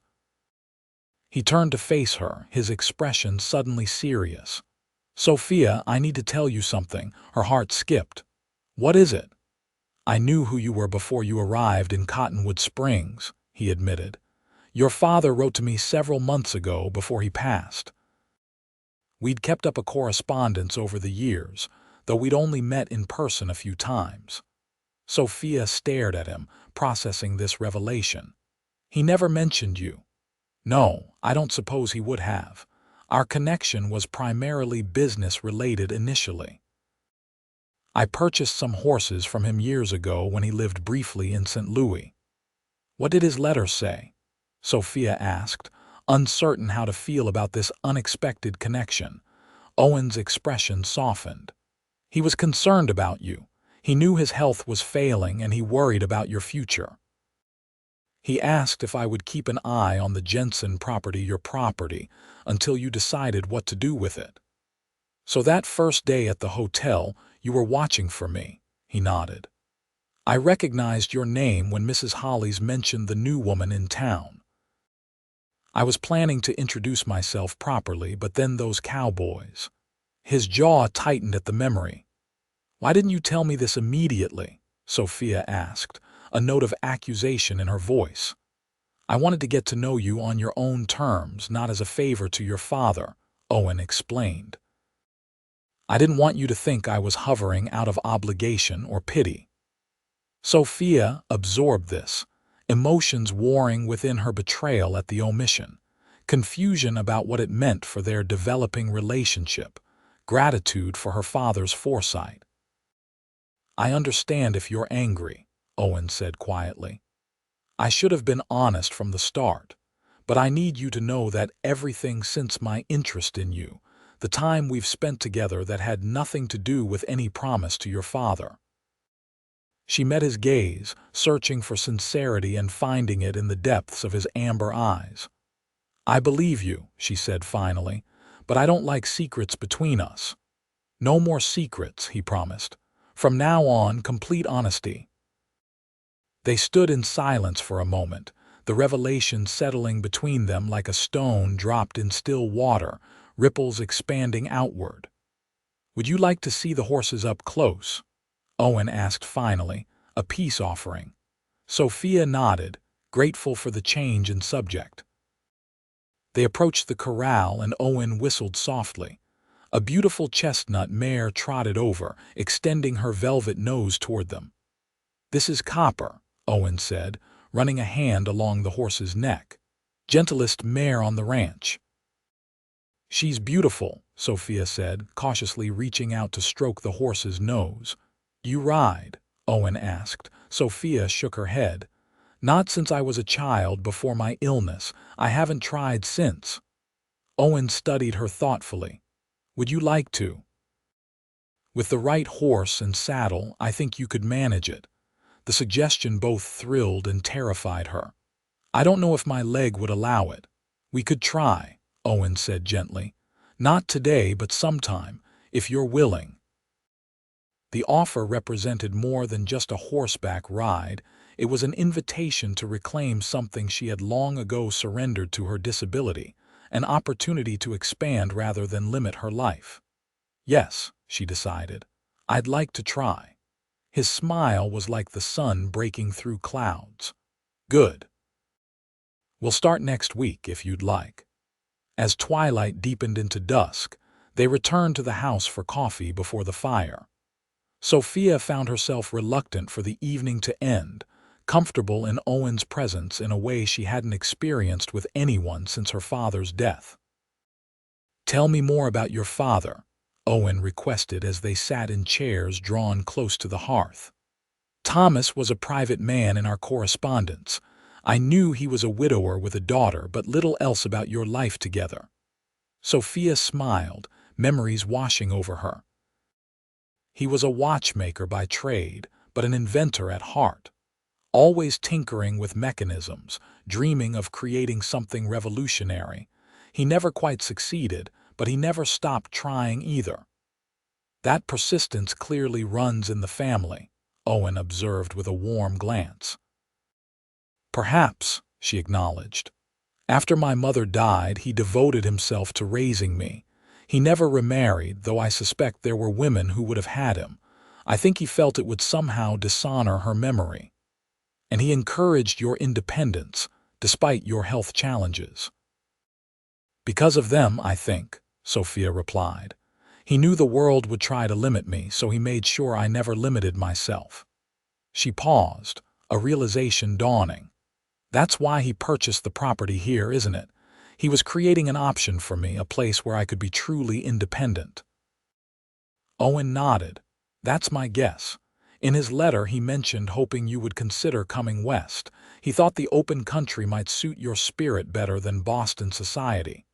He turned to face her, his expression suddenly serious. "Sophia, I need to tell you something." Her heart skipped. "What is it?" "I knew who you were before you arrived in Cottonwood Springs," he admitted. "Your father wrote to me several months ago before he passed. We'd kept up a correspondence over the years, though we'd only met in person a few times." Sophia stared at him, processing this revelation. "He never mentioned you." "No, I don't suppose he would have. Our connection was primarily business-related initially. I purchased some horses from him years ago when he lived briefly in St. Louis." "What did his letter say?" Sophia asked, uncertain how to feel about this unexpected connection. Owen's expression softened. "He was concerned about you. He knew his health was failing and he worried about your future. He asked if I would keep an eye on the Jensen property, your property, until you decided what to do with it. So that first day at the hotel, you were watching for me." He nodded. "I recognized your name when Mrs. Hollies mentioned the new woman in town. I was planning to introduce myself properly, but then those cowboys." His jaw tightened at the memory. "Why didn't you tell me this immediately?" Sophia asked, a note of accusation in her voice. "I wanted to get to know you on your own terms, not as a favor to your father," Owen explained. "I didn't want you to think I was hovering out of obligation or pity." Sophia absorbed this, emotions warring within her betrayal at the omission, confusion about what it meant for their developing relationship, gratitude for her father's foresight. "I understand if you're angry," Owen said quietly. "I should have been honest from the start, but I need you to know that everything since my interest in you, the time we've spent together that had nothing to do with any promise to your father." She met his gaze, searching for sincerity and finding it in the depths of his amber eyes. "I believe you," she said finally, "but I don't like secrets between us." "No more secrets," he promised. "From now on, complete honesty." They stood in silence for a moment, the revelation settling between them like a stone dropped in still water, ripples expanding outward. "Would you like to see the horses up close?" Owen asked finally, a peace offering. Sophia nodded, grateful for the change in subject. They approached the corral and Owen whistled softly. A beautiful chestnut mare trotted over, extending her velvet nose toward them. "This is Copper," Owen said, running a hand along the horse's neck. "Gentlest mare on the ranch." "She's beautiful," Sophia said, cautiously reaching out to stroke the horse's nose. "You ride?" Owen asked. Sophia shook her head. "Not since I was a child before my illness. I haven't tried since." Owen studied her thoughtfully. "Would you like to?" "With the right horse and saddle, I think you could manage it." The suggestion both thrilled and terrified her. "I don't know if my leg would allow it." "We could try," Owen said gently. "Not today, but sometime, if you're willing." The offer represented more than just a horseback ride. It was an invitation to reclaim something she had long ago surrendered to her disability, an opportunity to expand rather than limit her life. "Yes," she decided. "I'd like to try." His smile was like the sun breaking through clouds. "Good. We'll start next week if you'd like." As twilight deepened into dusk, they returned to the house for coffee before the fire. Sophia found herself reluctant for the evening to end, comfortable in Owen's presence in a way she hadn't experienced with anyone since her father's death. "Tell me more about your father," Owen requested as they sat in chairs drawn close to the hearth. "Thomas was a private man in our correspondence. I knew he was a widower with a daughter, but little else about your life together." Sophia smiled, memories washing over her. "He was a watchmaker by trade, but an inventor at heart. Always tinkering with mechanisms, dreaming of creating something revolutionary. He never quite succeeded, but he never stopped trying either. That persistence clearly runs in the family," Owen observed with a warm glance. Perhaps, she acknowledged. After my mother died, he devoted himself to raising me. He never remarried, though I suspect there were women who would have had him. I think he felt it would somehow dishonor her memory. And he encouraged your independence, despite your health challenges. Because of them, I think, Sophia replied. He knew the world would try to limit me, so he made sure I never limited myself. She paused, a realization dawning. That's why he purchased the property here, isn't it? He was creating an option for me, a place where I could be truly independent. Owen nodded. That's my guess. In his letter, he mentioned hoping you would consider coming west. He thought the open country might suit your spirit better than Boston society.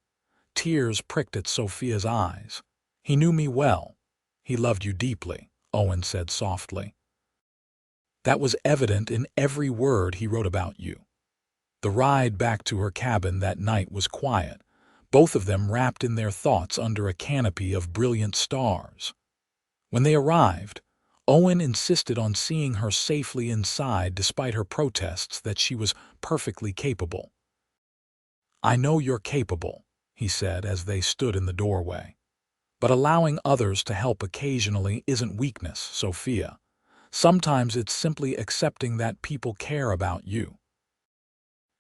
Tears pricked at Sophia's eyes. He knew me well. He loved you deeply, Owen said softly. That was evident in every word he wrote about you. The ride back to her cabin that night was quiet, both of them wrapped in their thoughts under a canopy of brilliant stars. When they arrived, Owen insisted on seeing her safely inside despite her protests that she was perfectly capable. I know you're capable, he said as they stood in the doorway. But allowing others to help occasionally isn't weakness, Sophia. Sometimes it's simply accepting that people care about you.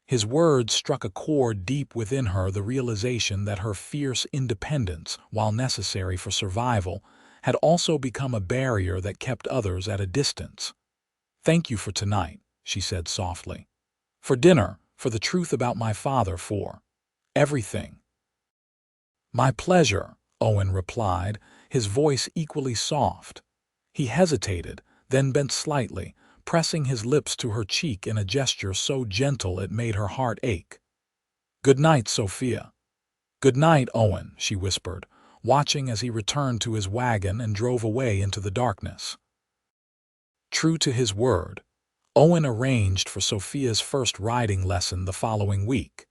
His words struck a chord deep within her, the realization that her fierce independence, while necessary for survival, had also become a barrier that kept others at a distance. Thank you for tonight, she said softly. For dinner, for the truth about my father, for everything. My pleasure, Owen replied, his voice equally soft. He hesitated, then bent slightly, pressing his lips to her cheek in a gesture so gentle it made her heart ache. Good night, Sophia. Good night, Owen, she whispered, watching as he returned to his wagon and drove away into the darkness. True to his word, Owen arranged for Sophia's first riding lesson the following week.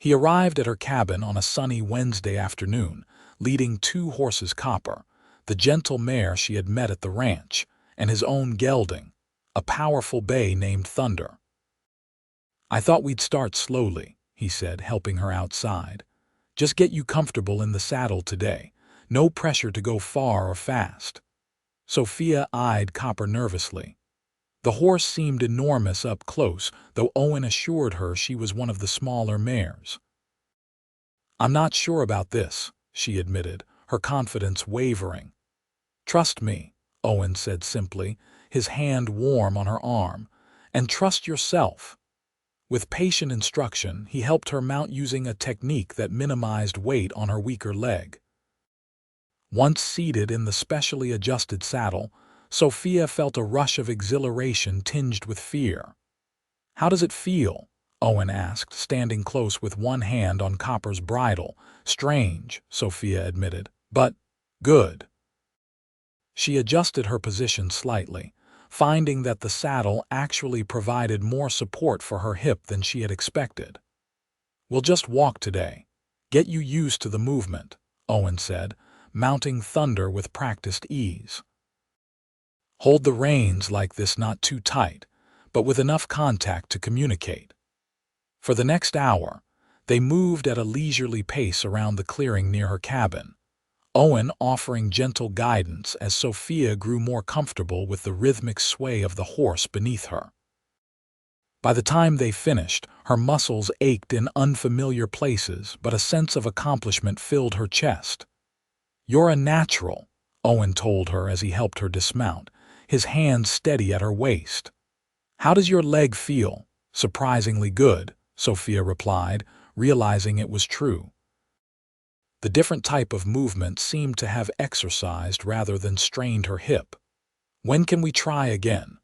He arrived at her cabin on a sunny Wednesday afternoon, leading 2 horses Copper, the gentle mare she had met at the ranch, and his own gelding, a powerful bay named Thunder. I thought we'd start slowly, he said, helping her outside. Just get you comfortable in the saddle today. No pressure to go far or fast. Sophia eyed Copper nervously. The horse seemed enormous up close, though Owen assured her she was one of the smaller mares. I'm not sure about this, she admitted, her confidence wavering. Trust me, Owen said simply, his hand warm on her arm, and trust yourself. With patient instruction, he helped her mount using a technique that minimized weight on her weaker leg. Once seated in the specially adjusted saddle, Sophia felt a rush of exhilaration tinged with fear. How does it feel? Owen asked, standing close with one hand on Copper's bridle. Strange, Sophia admitted, but good. She adjusted her position slightly, finding that the saddle actually provided more support for her hip than she had expected. We'll just walk today. Get you used to the movement, Owen said, mounting Thunder with practiced ease. Hold the reins like this, not too tight, but with enough contact to communicate. For the next hour, they moved at a leisurely pace around the clearing near her cabin, Owen offering gentle guidance as Sophia grew more comfortable with the rhythmic sway of the horse beneath her. By the time they finished, her muscles ached in unfamiliar places, but a sense of accomplishment filled her chest. You're a natural, Owen told her as he helped her dismount, his hand steady at her waist. How does your leg feel? Surprisingly good, Sophia replied, realizing it was true. The different type of movement seemed to have exercised rather than strained her hip. When can we try again?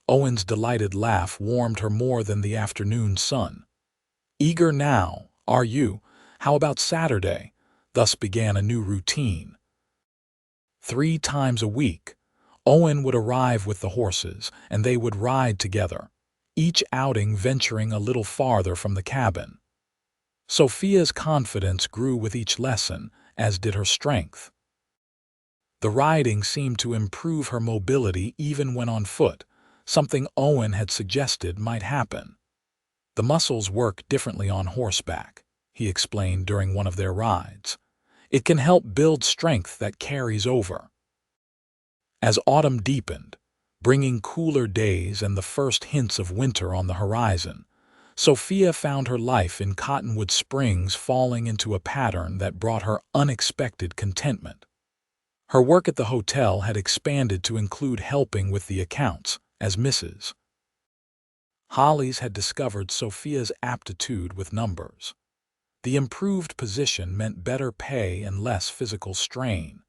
Owen's delighted laugh warmed her more than the afternoon sun. Eager now, are you? How about Saturday? Thus began a new routine. 3 times a week, Owen would arrive with the horses, and they would ride together, each outing venturing a little farther from the cabin. Sophia's confidence grew with each lesson, as did her strength. The riding seemed to improve her mobility even when on foot, something Owen had suggested might happen. The muscles work differently on horseback, he explained during one of their rides. It can help build strength that carries over. As autumn deepened, bringing cooler days and the first hints of winter on the horizon, Sophia found her life in Cottonwood Springs falling into a pattern that brought her unexpected contentment. Her work at the hotel had expanded to include helping with the accounts, as Mrs. Hollis had discovered Sophia's aptitude with numbers. The improved position meant better pay and less physical strain,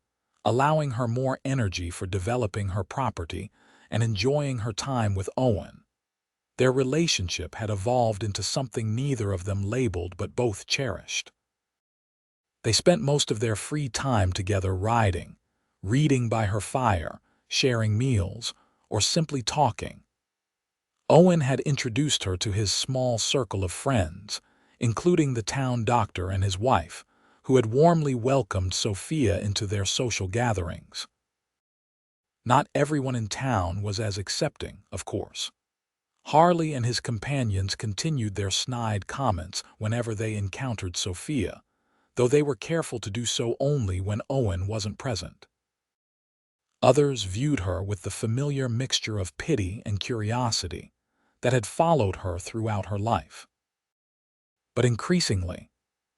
allowing her more energy for developing her property and enjoying her time with Owen. Their relationship had evolved into something neither of them labeled but both cherished. They spent most of their free time together riding, reading by her fire, sharing meals, or simply talking. Owen had introduced her to his small circle of friends, including the town doctor and his wife, who had warmly welcomed Sophia into their social gatherings. Not everyone in town was as accepting, of course. Harley and his companions continued their snide comments whenever they encountered Sophia, though they were careful to do so only when Owen wasn't present. Others viewed her with the familiar mixture of pity and curiosity that had followed her throughout her life. But increasingly,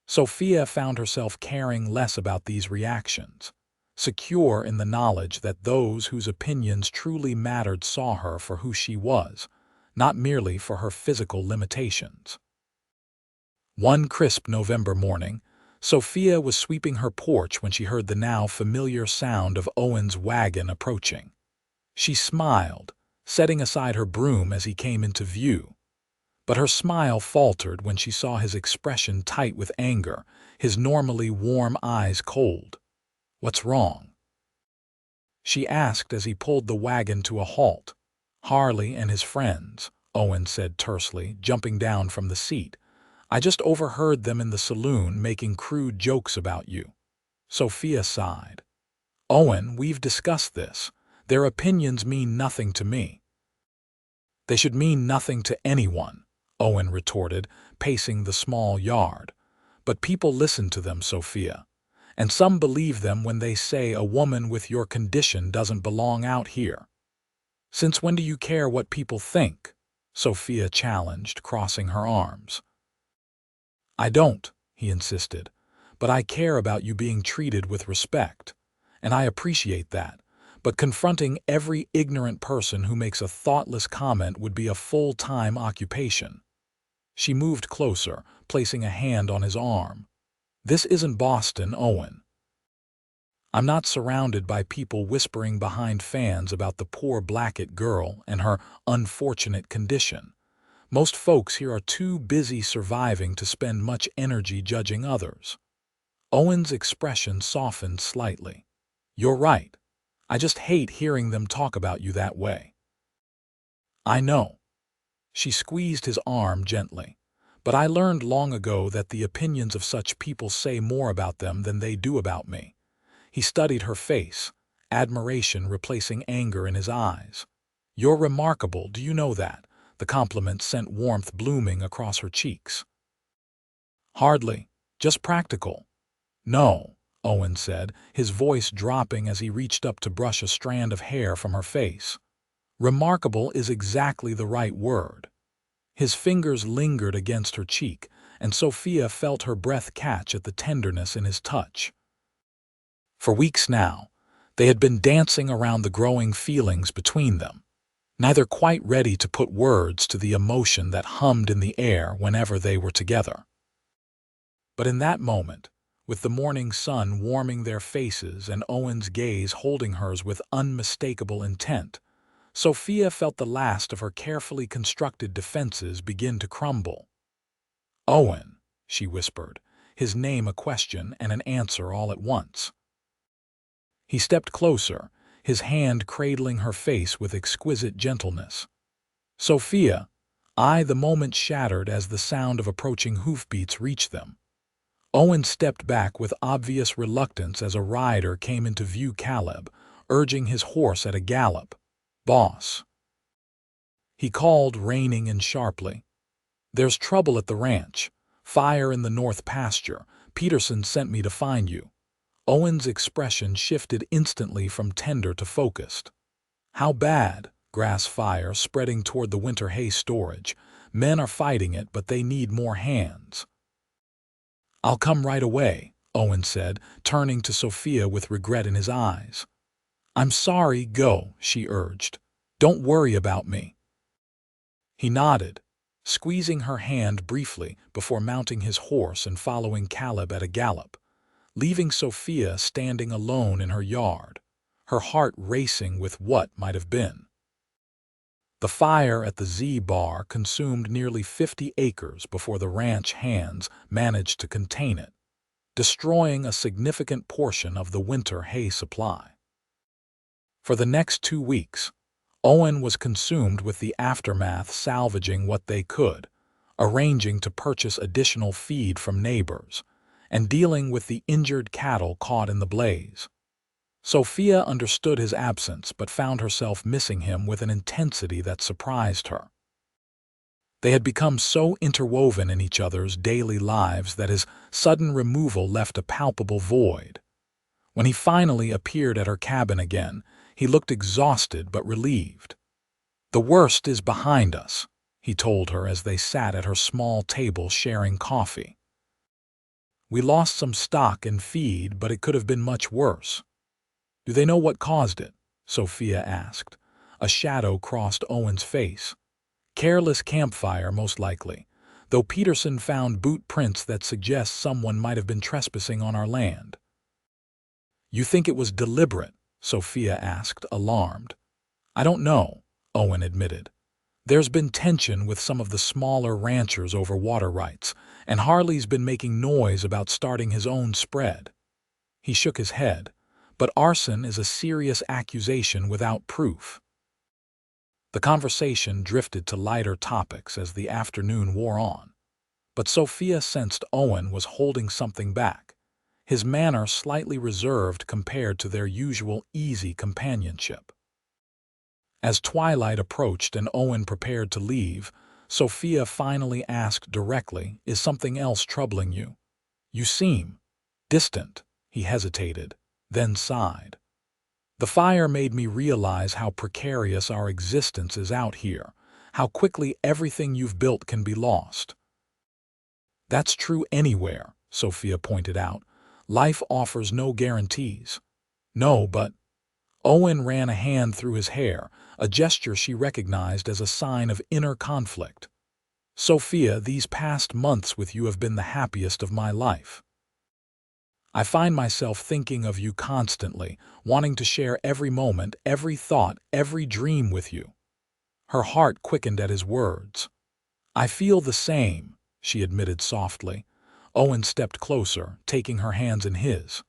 Sophia found herself caring less about these reactions, secure in the knowledge that those whose opinions truly mattered saw her for who she was, not merely for her physical limitations. One crisp November morning, Sophia was sweeping her porch when she heard the now familiar sound of Owen's wagon approaching. She smiled, setting aside her broom as he came into view. But her smile faltered when she saw his expression tight with anger, his normally warm eyes cold. "What's wrong?" she asked as he pulled the wagon to a halt. "Harley and his friends," Owen said tersely, jumping down from the seat. "I just overheard them in the saloon making crude jokes about you." Sophia sighed. "Owen, we've discussed this. Their opinions mean nothing to me." "They should mean nothing to anyone," Owen retorted, pacing the small yard. "But people listen to them, Sophia. And some believe them when they say a woman with your condition doesn't belong out here." "Since when do you care what people think?" Sophia challenged, crossing her arms. "I don't," he insisted, "but I care about you being treated with respect. And I appreciate that. But confronting every ignorant person who makes a thoughtless comment would be a full-time occupation." She moved closer, placing a hand on his arm. "This isn't Boston, Owen. I'm not surrounded by people whispering behind fans about the poor Blackett girl and her unfortunate condition. Most folks here are too busy surviving to spend much energy judging others." Owen's expression softened slightly. "You're right. I just hate hearing them talk about you that way." "I know." She squeezed his arm gently. "But I learned long ago that the opinions of such people say more about them than they do about me." He studied her face, admiration replacing anger in his eyes. "You're remarkable, do you know that?" The compliment sent warmth blooming across her cheeks. "Hardly. Just practical." "No," Owen said, his voice dropping as he reached up to brush a strand of hair from her face. "Remarkable is exactly the right word." His fingers lingered against her cheek, and Sophia felt her breath catch at the tenderness in his touch. For weeks now, they had been dancing around the growing feelings between them, neither quite ready to put words to the emotion that hummed in the air whenever they were together. But in that moment, with the morning sun warming their faces and Owen's gaze holding hers with unmistakable intent, Sophia felt the last of her carefully constructed defenses begin to crumble. "Owen," she whispered, his name a question and an answer all at once. He stepped closer, his hand cradling her face with exquisite gentleness. "Sophia," the moment shattered as the sound of approaching hoofbeats reached them. Owen stepped back with obvious reluctance as a rider came into view. Caleb, urging his horse at a gallop. "Boss," he called, reining in sharply. "There's trouble at the ranch. Fire in the north pasture. Peterson sent me to find you." Owen's expression shifted instantly from tender to focused. "How bad?" "Grass fire spreading toward the winter hay storage. Men are fighting it, but they need more hands." "I'll come right away," Owen said, turning to Sophia with regret in his eyes. "I'm sorry, go," she urged. "Don't worry about me." He nodded, squeezing her hand briefly before mounting his horse and following Caleb at a gallop, leaving Sophia standing alone in her yard, her heart racing with what might have been. The fire at the Z-Bar consumed nearly 50 acres before the ranch hands managed to contain it, destroying a significant portion of the winter hay supply. For the next 2 weeks, Owen was consumed with the aftermath, salvaging what they could, arranging to purchase additional feed from neighbors, and dealing with the injured cattle caught in the blaze. Sophia understood his absence but found herself missing him with an intensity that surprised her. They had become so interwoven in each other's daily lives that his sudden removal left a palpable void. When he finally appeared at her cabin again, he looked exhausted but relieved. "The worst is behind us," he told her as they sat at her small table sharing coffee. "We lost some stock and feed, but it could have been much worse." "Do they know what caused it?" Sophia asked. A shadow crossed Owen's face. "Careless campfire, most likely, though Peterson found boot prints that suggest someone might have been trespassing on our land." "You think it was deliberate?" Sophia asked, alarmed. "I don't know," Owen admitted. "There's been tension with some of the smaller ranchers over water rights, and Harley's been making noise about starting his own spread." He shook his head. "But arson is a serious accusation without proof." The conversation drifted to lighter topics as the afternoon wore on, but Sophia sensed Owen was holding something back, his manner slightly reserved compared to their usual easy companionship. As twilight approached and Owen prepared to leave, Sophia finally asked directly, "Is something else troubling you? You seem distant." He hesitated, then sighed. "The fire made me realize how precarious our existence is out here, how quickly everything you've built can be lost." "That's true anywhere," Sophia pointed out. "Life offers no guarantees." "No, but—" Owen ran a hand through his hair, a gesture she recognized as a sign of inner conflict. "Sophia, these past months with you have been the happiest of my life. I find myself thinking of you constantly, wanting to share every moment, every thought, every dream with you." Her heart quickened at his words. "I feel the same," she admitted softly. Owen stepped closer, taking her hands in his.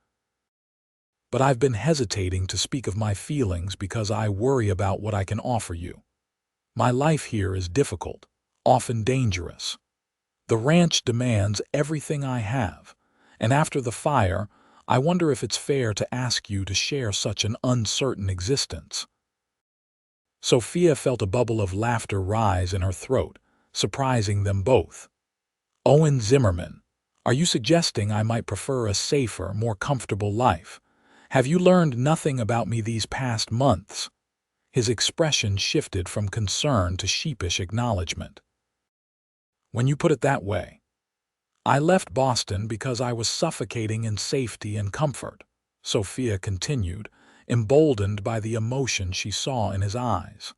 "But I've been hesitating to speak of my feelings because I worry about what I can offer you. My life here is difficult, often dangerous. The ranch demands everything I have, and after the fire, I wonder if it's fair to ask you to share such an uncertain existence." Sophia felt a bubble of laughter rise in her throat, surprising them both. "Owen Zimmerman, are you suggesting I might prefer a safer, more comfortable life? Have you learned nothing about me these past months?" His expression shifted from concern to sheepish acknowledgement. "When you put it that way, I left Boston because I was suffocating in safety and comfort," Sophia continued, emboldened by the emotion she saw in his eyes.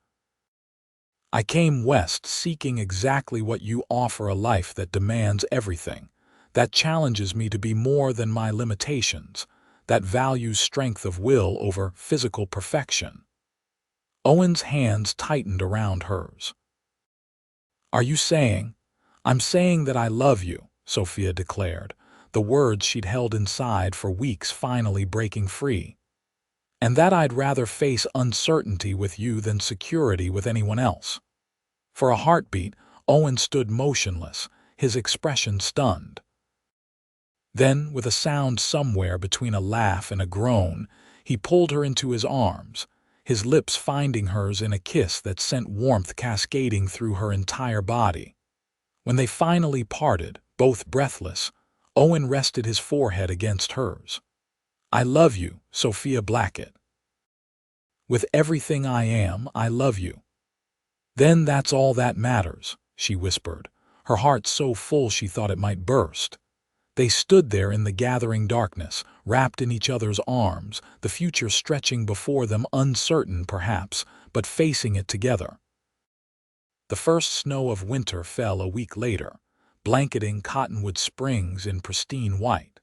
"I came west seeking exactly what you offer, a life that demands everything, that challenges me to be more than my limitations, that values strength of will over physical perfection." Owen's hands tightened around hers. "Are you saying—" "I'm saying that I love you," Sophia declared, the words she'd held inside for weeks finally breaking free. "And that I'd rather face uncertainty with you than security with anyone else." For a heartbeat, Owen stood motionless, his expression stunned. Then, with a sound somewhere between a laugh and a groan, he pulled her into his arms, his lips finding hers in a kiss that sent warmth cascading through her entire body. When they finally parted, both breathless, Owen rested his forehead against hers. "I love you, Sophia Blackett. With everything I am, I love you." "Then that's all that matters," she whispered, her heart so full she thought it might burst. They stood there in the gathering darkness, wrapped in each other's arms, the future stretching before them, uncertain perhaps, but facing it together. The first snow of winter fell a week later, blanketing Cottonwood Springs in pristine white.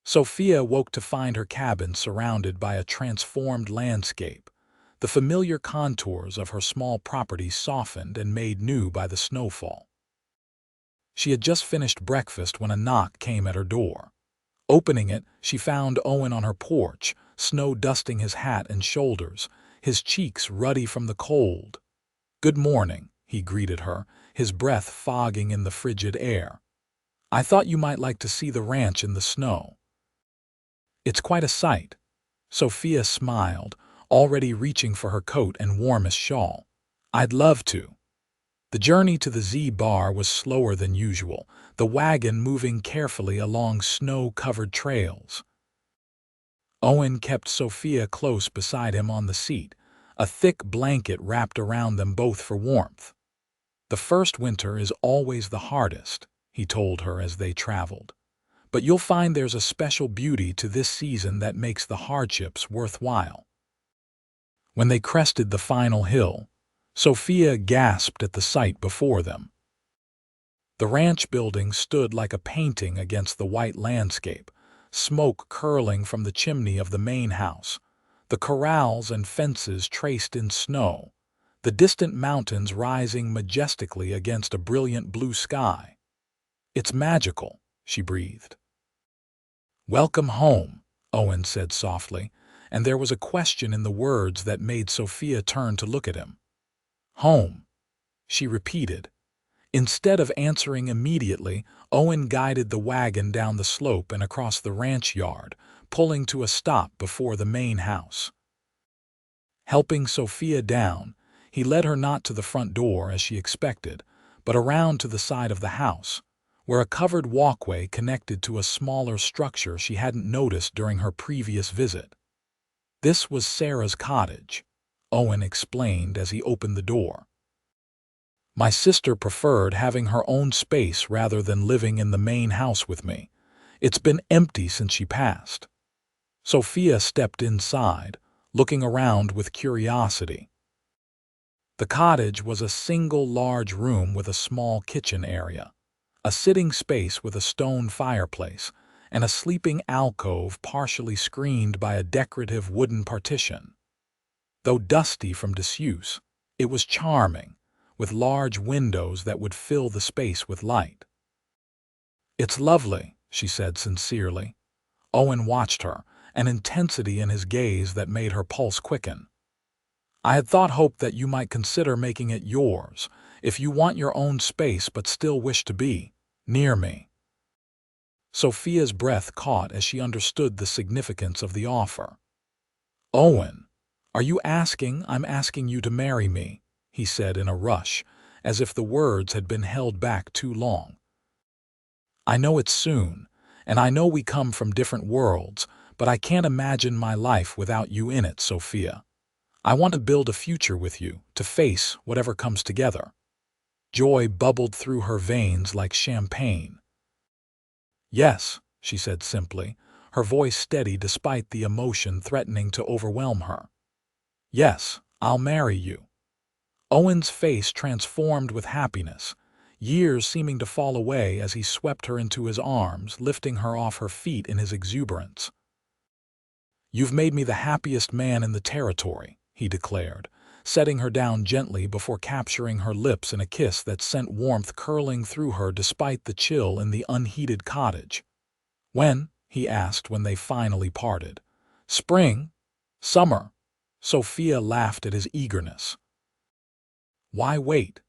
Sophia woke to find her cabin surrounded by a transformed landscape, the familiar contours of her small property softened and made new by the snowfall. She had just finished breakfast when a knock came at her door. Opening it, she found Owen on her porch, snow dusting his hat and shoulders, his cheeks ruddy from the cold. "Good morning," he greeted her, his breath fogging in the frigid air. "I thought you might like to see the ranch in the snow." "It's quite a sight." Sophia smiled, already reaching for her coat and warmest shawl. "I'd love to." The journey to the Z-Bar was slower than usual, the wagon moving carefully along snow-covered trails. Owen kept Sophia close beside him on the seat, a thick blanket wrapped around them both for warmth. "The first winter is always the hardest," he told her as they traveled. "But you'll find there's a special beauty to this season that makes the hardships worthwhile." When they crested the final hill, Sophia gasped at the sight before them. The ranch building stood like a painting against the white landscape, smoke curling from the chimney of the main house, the corrals and fences traced in snow, the distant mountains rising majestically against a brilliant blue sky. "It's magical," she breathed. "Welcome home," Owen said softly, and there was a question in the words that made Sophia turn to look at him. "Home," she repeated. Instead of answering immediately, Owen guided the wagon down the slope and across the ranch yard, pulling to a stop before the main house. Helping Sophia down, he led her not to the front door as she expected, but around to the side of the house, where a covered walkway connected to a smaller structure she hadn't noticed during her previous visit. "This was Sarah's cottage," Owen explained as he opened the door. "My sister preferred having her own space rather than living in the main house with me. It's been empty since she passed." Sophia stepped inside, looking around with curiosity. The cottage was a single large room with a small kitchen area, a sitting space with a stone fireplace, and a sleeping alcove partially screened by a decorative wooden partition. Though dusty from disuse, it was charming, with large windows that would fill the space with light. "It's lovely," she said sincerely. Owen watched her, an intensity in his gaze that made her pulse quicken. "I had hoped that you might consider making it yours, if you want your own space but still wish to be near me." Sophia's breath caught as she understood the significance of the offer. "Owen, are you asking I'm asking you to marry me?" he said in a rush, as if the words had been held back too long. "I know it's soon, and I know we come from different worlds, but I can't imagine my life without you in it, Sophia. I want to build a future with you, to face whatever comes together." Joy bubbled through her veins like champagne. "Yes," she said simply, her voice steady despite the emotion threatening to overwhelm her. "Yes, I'll marry you." Owen's face transformed with happiness, years seeming to fall away as he swept her into his arms, lifting her off her feet in his exuberance. "You've made me the happiest man in the territory," he declared, setting her down gently before capturing her lips in a kiss that sent warmth curling through her despite the chill in the unheated cottage. "When?" he asked when they finally parted. "Spring? Summer?" Sophia laughed at his eagerness. "Why wait?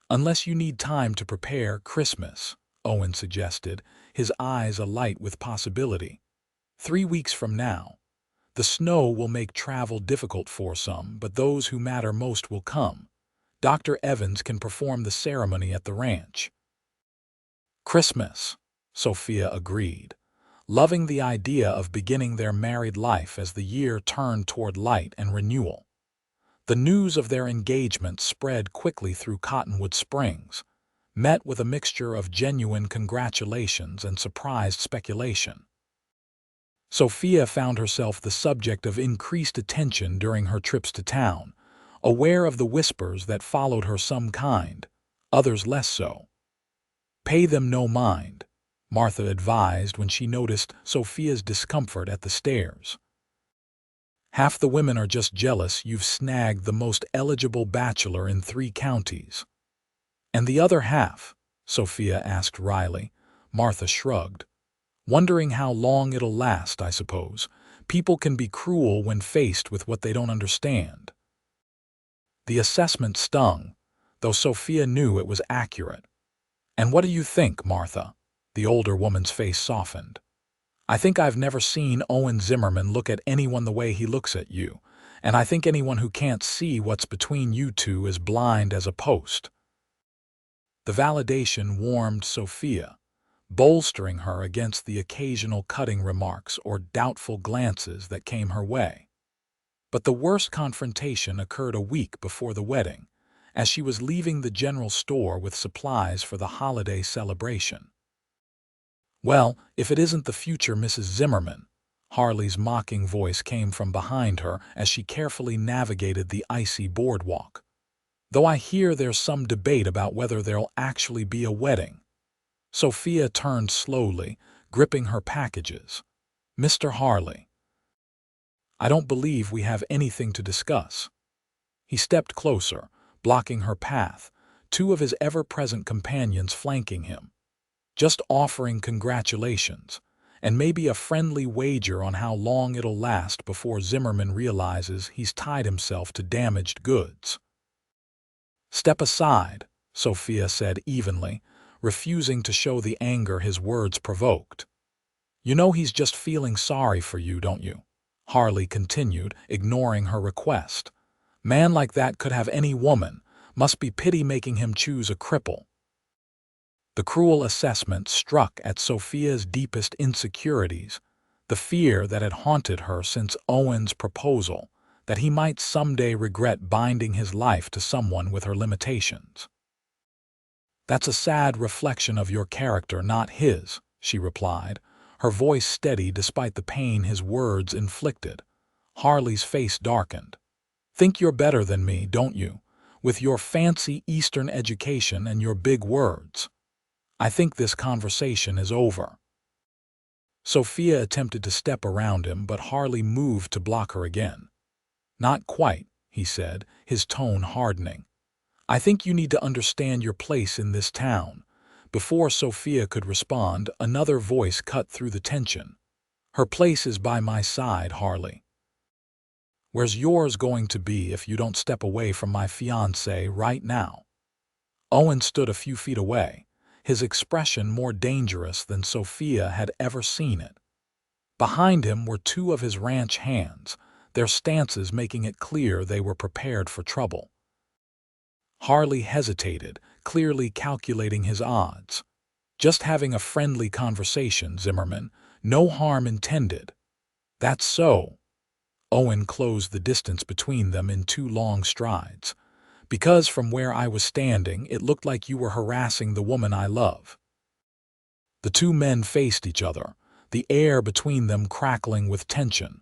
Unless you need time to prepare Christmas," Owen suggested, his eyes alight with possibility. 3 weeks from now, the snow will make travel difficult for some, but those who matter most will come. Dr. Evans can perform the ceremony at the ranch. Christmas, Sophia agreed, loving the idea of beginning their married life as the year turned toward light and renewal. The news of their engagement spread quickly through Cottonwood Springs, met with a mixture of genuine congratulations and surprised speculation. Sophia found herself the subject of increased attention during her trips to town, aware of the whispers that followed her, some kind, others less so. "Pay them no mind," Martha advised when she noticed Sophia's discomfort at the stairs. "Half the women are just jealous you've snagged the most eligible bachelor in 3 counties. "And the other half?" Sophia asked wryly. Martha shrugged. "Wondering how long it'll last, I suppose. People can be cruel when faced with what they don't understand." The assessment stung, though Sophia knew it was accurate. "And what do you think, Martha?" The older woman's face softened. "I think I've never seen Owen Zimmerman look at anyone the way he looks at you, and I think anyone who can't see what's between you two is blind as a post." The validation warmed Sophia, bolstering her against the occasional cutting remarks or doubtful glances that came her way. But the worst confrontation occurred a week before the wedding, as she was leaving the general store with supplies for the holiday celebration. "Well, if it isn't the future Mrs. Zimmerman," Harley's mocking voice came from behind her as she carefully navigated the icy boardwalk. "Though I hear there's some debate about whether there'll actually be a wedding." Sophia turned slowly, gripping her packages. "Mr. Harley, I don't believe we have anything to discuss." He stepped closer, blocking her path, 2 of his ever-present companions flanking him. "Just offering congratulations, and maybe a friendly wager on how long it'll last before Zimmerman realizes he's tied himself to damaged goods." "Step aside," Sophia said evenly, refusing to show the anger his words provoked. "You know he's just feeling sorry for you, don't you?" Harley continued, ignoring her request. "Man like that could have any woman. Must be pity making him choose a cripple." The cruel assessment struck at Sophia's deepest insecurities, the fear that had haunted her since Owen's proposal, that he might someday regret binding his life to someone with her limitations. "That's a sad reflection of your character, not his," she replied, her voice steady despite the pain his words inflicted. Harley's face darkened. "Think you're better than me, don't you, with your fancy Eastern education and your big words? I think this conversation is over." Sophia attempted to step around him, but Harley moved to block her again. "Not quite," he said, his tone hardening. "I think you need to understand your place in this town." Before Sophia could respond, another voice cut through the tension. "Her place is by my side, Harley. Where's yours going to be if you don't step away from my fiancée right now?" Owen stood a few feet away, his expression more dangerous than Sophia had ever seen it. Behind him were 2 of his ranch hands, their stances making it clear they were prepared for trouble. Harley hesitated, clearly calculating his odds. "Just having a friendly conversation, Zimmerman. No harm intended." "That's so." Owen closed the distance between them in 2 long strides. "Because from where I was standing, it looked like you were harassing the woman I love." The 2 men faced each other, the air between them crackling with tension.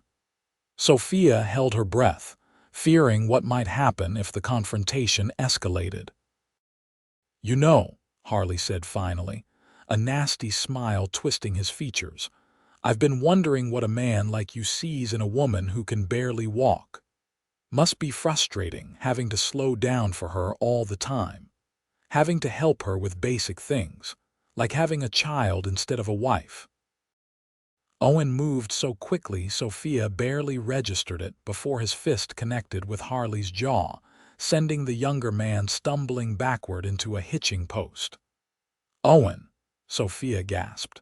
Sophia held her breath, fearing what might happen if the confrontation escalated. "You know," Harley said finally, a nasty smile twisting his features, "I've been wondering what a man like you sees in a woman who can barely walk. Must be frustrating having to slow down for her all the time, having to help her with basic things, like having a child instead of a wife." Owen moved so quickly Sophia barely registered it before his fist connected with Harley's jaw, sending the younger man stumbling backward into a hitching post. "Owen," Sophia gasped.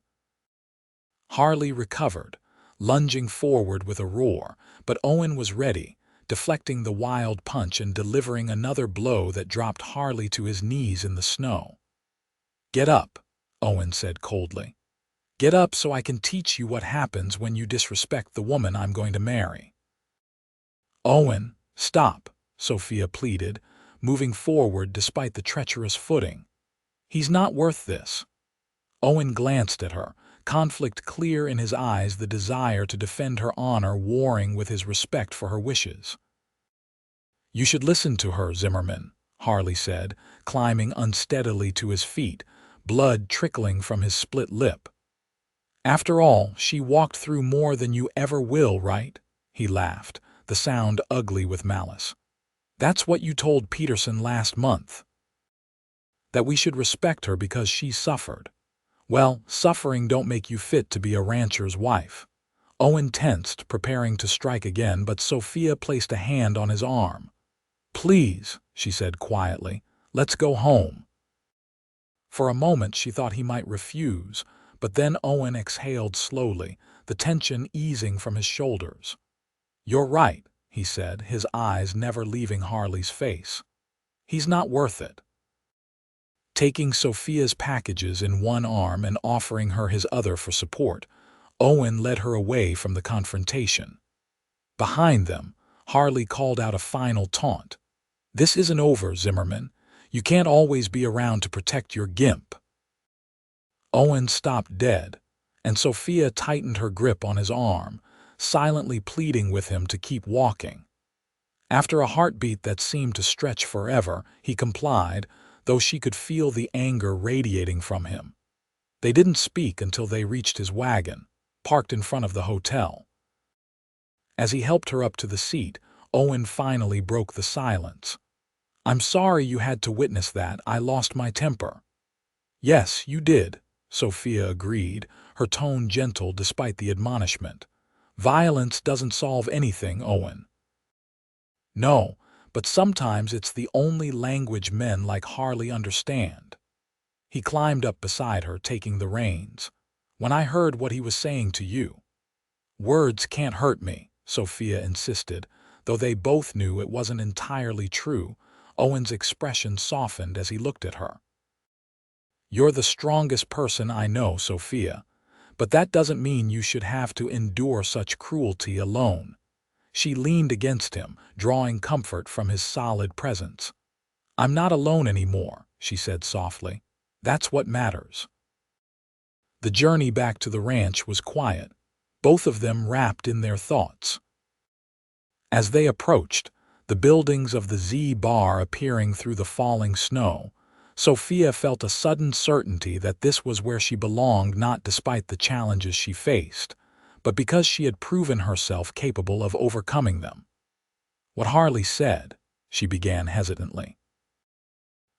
Harley recovered, lunging forward with a roar, but Owen was ready, deflecting the wild punch and delivering another blow that dropped Harley to his knees in the snow. "Get up," Owen said coldly. "Get up so I can teach you what happens when you disrespect the woman I'm going to marry." "Owen, stop," Sophia pleaded, moving forward despite the treacherous footing. "He's not worth this." Owen glanced at her, conflict clear in his eyes, the desire to defend her honor warring with his respect for her wishes. "You should listen to her, Zimmerman," Harley said, climbing unsteadily to his feet, blood trickling from his split lip. "After all, she walked through more than you ever will, right?" He laughed, the sound ugly with malice. "That's what you told Peterson last month. That we should respect her because she suffered. Well, suffering don't make you fit to be a rancher's wife." Owen tensed, preparing to strike again, but Sophia placed a hand on his arm. "Please," she said quietly, "let's go home." For a moment she thought he might refuse, but then Owen exhaled slowly, the tension easing from his shoulders. "You're right," he said, his eyes never leaving Harley's face. "He's not worth it." Taking Sophia's packages in one arm and offering her his other for support, Owen led her away from the confrontation. Behind them, Harley called out a final taunt. "This isn't over, Zimmerman. You can't always be around to protect your gimp." Owen stopped dead, and Sophia tightened her grip on his arm, silently pleading with him to keep walking. After a heartbeat that seemed to stretch forever, he complied, though she could feel the anger radiating from him. They didn't speak until they reached his wagon, parked in front of the hotel. As he helped her up to the seat, Owen finally broke the silence. "I'm sorry you had to witness that. I lost my temper." "Yes, you did," Sophia agreed, her tone gentle despite the admonishment. "Violence doesn't solve anything, Owen." "No, but sometimes it's the only language men like Harley understand." He climbed up beside her, taking the reins. "When I heard what he was saying to you—" "Words can't hurt me," Sophia insisted, though they both knew it wasn't entirely true. Owen's expression softened as he looked at her. "You're the strongest person I know, Sophia, but that doesn't mean you should have to endure such cruelty alone." She leaned against him, drawing comfort from his solid presence. "I'm not alone anymore," she said softly. "That's what matters." The journey back to the ranch was quiet, both of them wrapped in their thoughts. As they approached, the buildings of the Z Bar appearing through the falling snow, Sophia felt a sudden certainty that this was where she belonged, not despite the challenges she faced, but because she had proven herself capable of overcoming them. "What Harley said," she began hesitantly.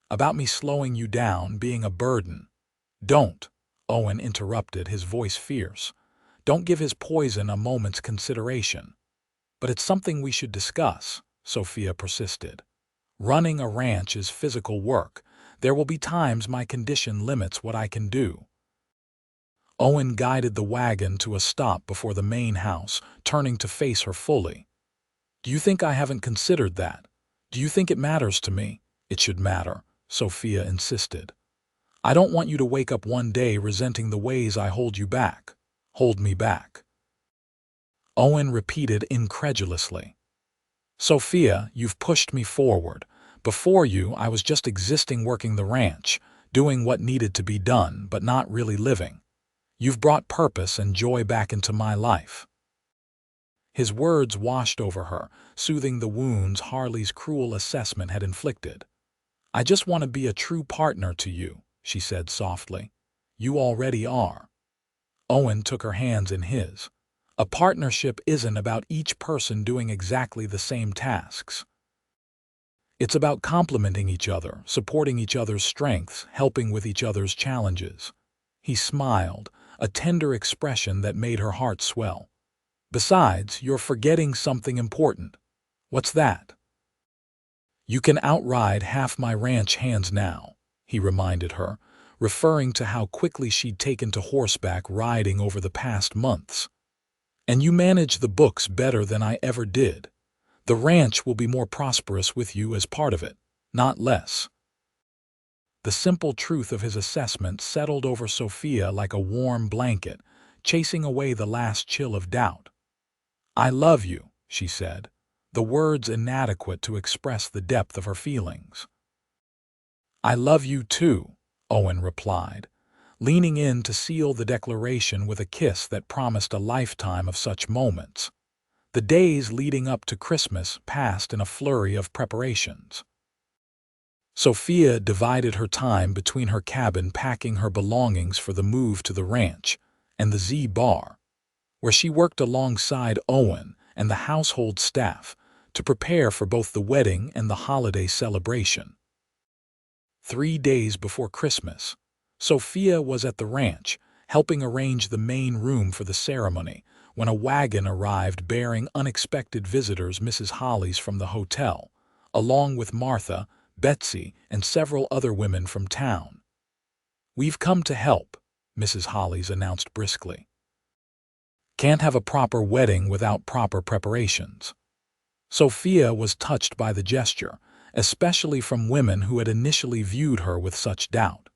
"About me slowing you down, being a burden." "Don't," Owen interrupted, his voice fierce. "Don't give his poison a moment's consideration." "But it's something we should discuss," Sophia persisted. "Running a ranch is physical work. There will be times my condition limits what I can do." Owen guided the wagon to a stop before the main house, turning to face her fully. "Do you think I haven't considered that? Do you think it matters to me?" "It should matter," Sophia insisted. "I don't want you to wake up one day resenting the ways I hold you back." "Hold me back?" Owen repeated incredulously. "Sophia, you've pushed me forward. Before you, I was just existing, working the ranch, doing what needed to be done, but not really living. You've brought purpose and joy back into my life." His words washed over her, soothing the wounds Harley's cruel assessment had inflicted. "I just want to be a true partner to you," she said softly. "You already are." Owen took her hands in his. "A partnership isn't about each person doing exactly the same tasks. It's about complementing each other, supporting each other's strengths, helping with each other's challenges." He smiled, a tender expression that made her heart swell. "Besides, you're forgetting something important." "What's that?" "You can outride half my ranch hands now," he reminded her, referring to how quickly she'd taken to horseback riding over the past months. "And you manage the books better than I ever did. The ranch will be more prosperous with you as part of it, not less." The simple truth of his assessment settled over Sophia like a warm blanket, chasing away the last chill of doubt. "I love you," she said, the words inadequate to express the depth of her feelings. "I love you too," Owen replied, leaning in to seal the declaration with a kiss that promised a lifetime of such moments. The days leading up to Christmas passed in a flurry of preparations. Sophia divided her time between her cabin packing her belongings for the move to the ranch and the Z Bar, where she worked alongside Owen and the household staff to prepare for both the wedding and the holiday celebration. 3 days before Christmas, Sophia was at the ranch, helping arrange the main room for the ceremony, when a wagon arrived bearing unexpected visitors Mrs. Hollies from the hotel, along with Martha, Betsy, and several other women from town. "We've come to help," Mrs. Hollies announced briskly. "Can't have a proper wedding without proper preparations." Sophia was touched by the gesture, especially from women who had initially viewed her with such doubt.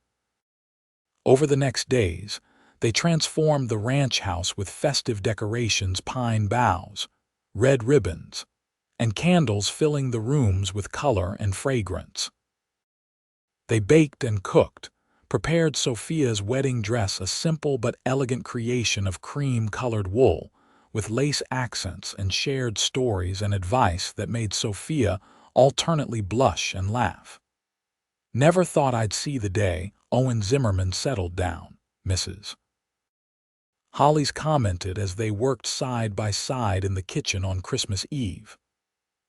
Over the next days, they transformed the ranch house with festive decorations, pine boughs, red ribbons, and candles filling the rooms with color and fragrance. They baked and cooked, prepared Sophia's wedding dress, a simple but elegant creation of cream-colored wool, with lace accents, and shared stories and advice that made Sophia alternately blush and laugh. "Never thought I'd see the day Owen Zimmerman settled down," Mrs. Hollies commented as they worked side by side in the kitchen on Christmas Eve.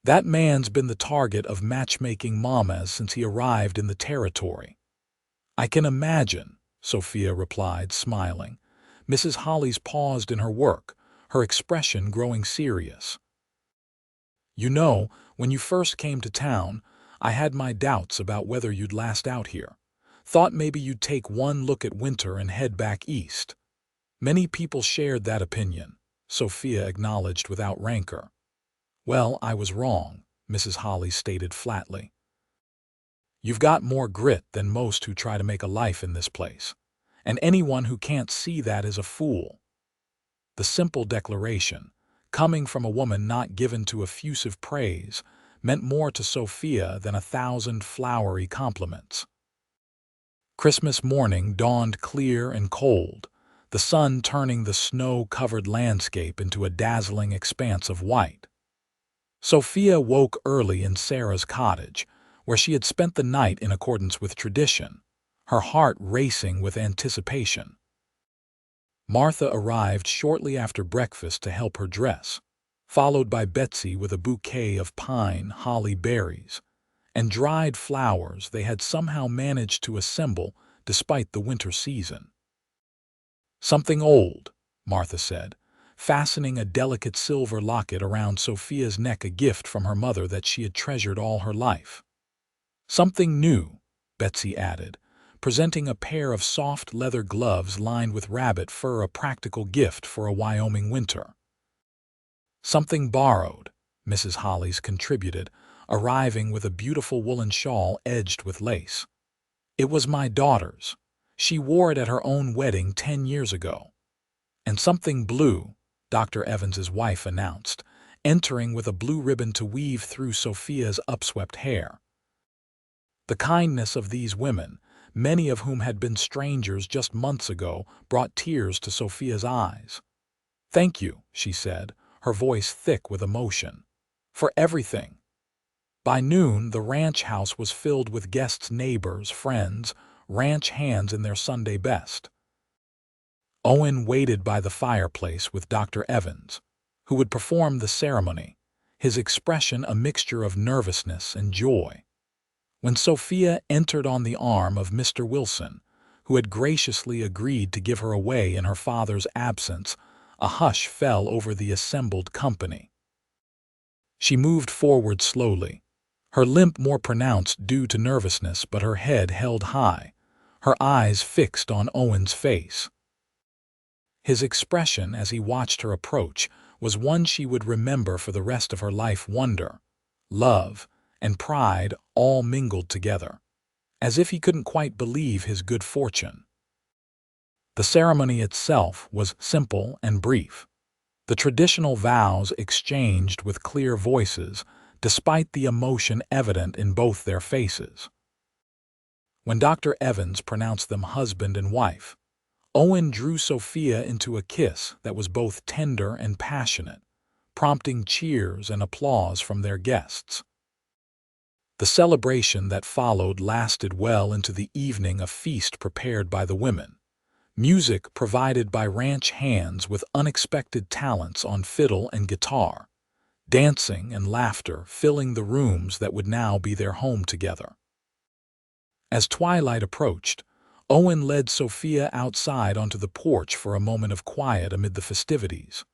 "That man's been the target of matchmaking mamas since he arrived in the territory." "I can imagine," Sophia replied, smiling. Mrs. Hollies paused in her work, her expression growing serious. "You know, when you first came to town, I had my doubts about whether you'd last out here. Thought maybe you'd take one look at winter and head back east." "Many people shared that opinion," Sophia acknowledged without rancor. "Well, I was wrong," Mrs. Holly stated flatly. "You've got more grit than most who try to make a life in this place, and anyone who can't see that is a fool." The simple declaration, coming from a woman not given to effusive praise, meant more to Sophia than 1,000 flowery compliments. Christmas morning dawned clear and cold, the sun turning the snow-covered landscape into a dazzling expanse of white. Sophia woke early in Sarah's cottage, where she had spent the night in accordance with tradition, her heart racing with anticipation. Martha arrived shortly after breakfast to help her dress, followed by Betsy with a bouquet of pine holly berries and dried flowers they had somehow managed to assemble despite the winter season. "Something old," Martha said, fastening a delicate silver locket around Sophia's neck, a gift from her mother that she had treasured all her life. "Something new," Betsy added, presenting a pair of soft leather gloves lined with rabbit fur, a practical gift for a Wyoming winter. "Something borrowed," Mrs. Hollies contributed, arriving with a beautiful woolen shawl edged with lace. "It was my daughter's. She wore it at her own wedding 10 years ago." "And something blue," Dr. Evans's wife announced, entering with a blue ribbon to weave through Sophia's upswept hair. The kindness of these women, many of whom had been strangers just months ago, brought tears to Sophia's eyes. "Thank you," she said, her voice thick with emotion, "for everything." By noon, the ranch house was filled with guests, neighbors, friends, ranch hands in their Sunday best. Owen waited by the fireplace with Dr. Evans, who would perform the ceremony, his expression a mixture of nervousness and joy. When Sophia entered on the arm of Mr. Wilson, who had graciously agreed to give her away in her father's absence, a hush fell over the assembled company. She moved forward slowly, her limp more pronounced due to nervousness, but her head held high, her eyes fixed on Owen's face. His expression as he watched her approach was one she would remember for the rest of her life: wonder, love, and pride all mingled together, as if he couldn't quite believe his good fortune. The ceremony itself was simple and brief. The traditional vows exchanged with clear voices, despite the emotion evident in both their faces. When Dr. Evans pronounced them husband and wife, Owen drew Sophia into a kiss that was both tender and passionate, prompting cheers and applause from their guests. The celebration that followed lasted well into the evening, a feast prepared by the women, music provided by ranch hands with unexpected talents on fiddle and guitar, dancing and laughter filling the rooms that would now be their home together. As twilight approached, Owen led Sophia outside onto the porch for a moment of quiet amid the festivities.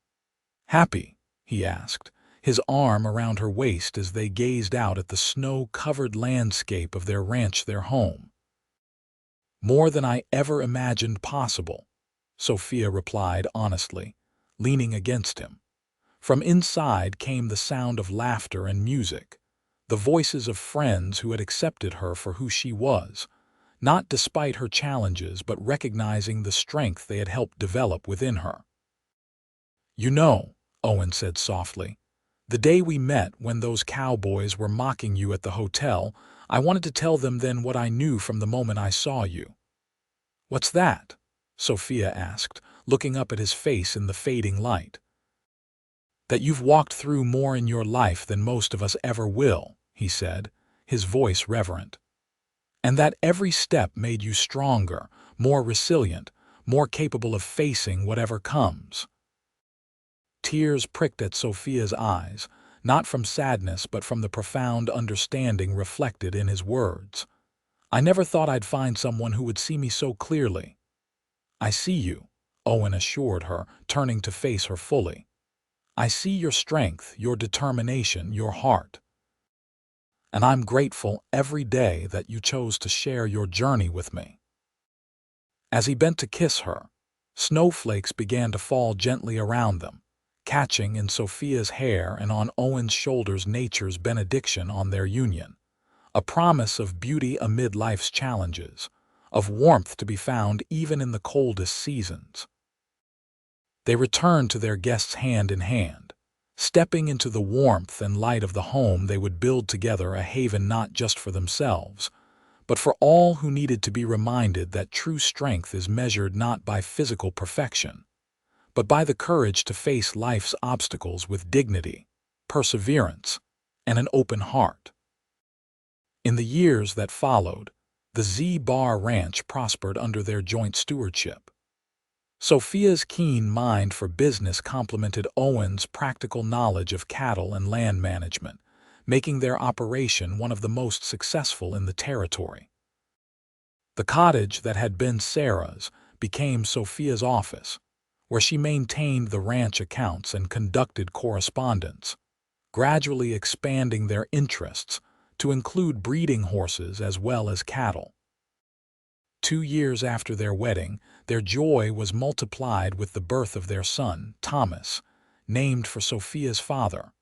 "Happy?" he asked, his arm around her waist as they gazed out at the snow-covered landscape of their ranch, their home. "More than I ever imagined possible," Sophia replied honestly, leaning against him. From inside came the sound of laughter and music, the voices of friends who had accepted her for who she was, not despite her challenges but recognizing the strength they had helped develop within her. "You know," Owen said softly, "the day we met when those cowboys were mocking you at the hotel, I wanted to tell them then what I knew from the moment I saw you." "What's that?" Sophia asked, looking up at his face in the fading light. "That you've walked through more in your life than most of us ever will," he said, his voice reverent. "And that every step made you stronger, more resilient, more capable of facing whatever comes." Tears pricked at Sophia's eyes, not from sadness but from the profound understanding reflected in his words. "I never thought I'd find someone who would see me so clearly." "I see you," Owen assured her, turning to face her fully. "I see your strength, your determination, your heart. And I'm grateful every day that you chose to share your journey with me." As he bent to kiss her, snowflakes began to fall gently around them, catching in Sophia's hair and on Owen's shoulders, nature's benediction on their union, a promise of beauty amid life's challenges, of warmth to be found even in the coldest seasons. They returned to their guests hand in hand, stepping into the warmth and light of the home they would build together, a haven not just for themselves, but for all who needed to be reminded that true strength is measured not by physical perfection, but by the courage to face life's obstacles with dignity, perseverance, and an open heart. In the years that followed, the Z-Bar Ranch prospered under their joint stewardship. Sophia's keen mind for business complemented Owen's practical knowledge of cattle and land management, making their operation one of the most successful in the territory. The cottage that had been Sarah's became Sophia's office, where she maintained the ranch accounts and conducted correspondence, gradually expanding their interests to include breeding horses as well as cattle. 2 years after their wedding, their joy was multiplied with the birth of their son, Thomas, named for Sophia's father.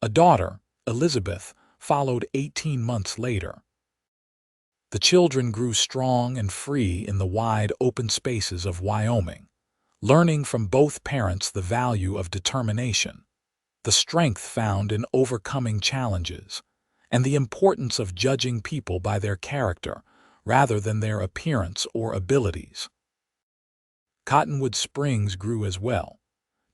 A daughter, Elizabeth, followed 18 months later. The children grew strong and free in the wide open spaces of Wyoming, learning from both parents the value of determination, the strength found in overcoming challenges, and the importance of judging people by their character rather than their appearance or abilities. Cottonwood Springs grew as well,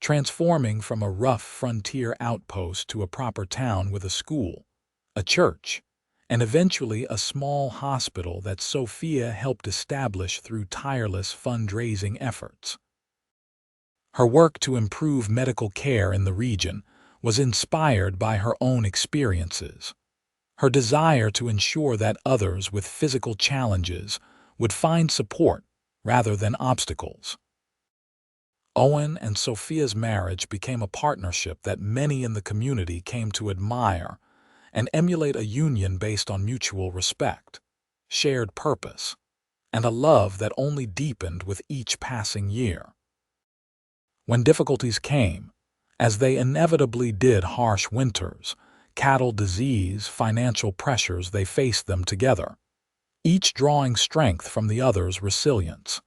transforming from a rough frontier outpost to a proper town with a school, a church, and eventually a small hospital that Sophia helped establish through tireless fundraising efforts. Her work to improve medical care in the region was inspired by her own experiences, her desire to ensure that others with physical challenges would find support rather than obstacles. Owen and Sophia's marriage became a partnership that many in the community came to admire and emulate, a union based on mutual respect, shared purpose, and a love that only deepened with each passing year. When difficulties came, as they inevitably did, harsh winters, cattle disease, financial pressures, they faced them together, each drawing strength from the other's resilience.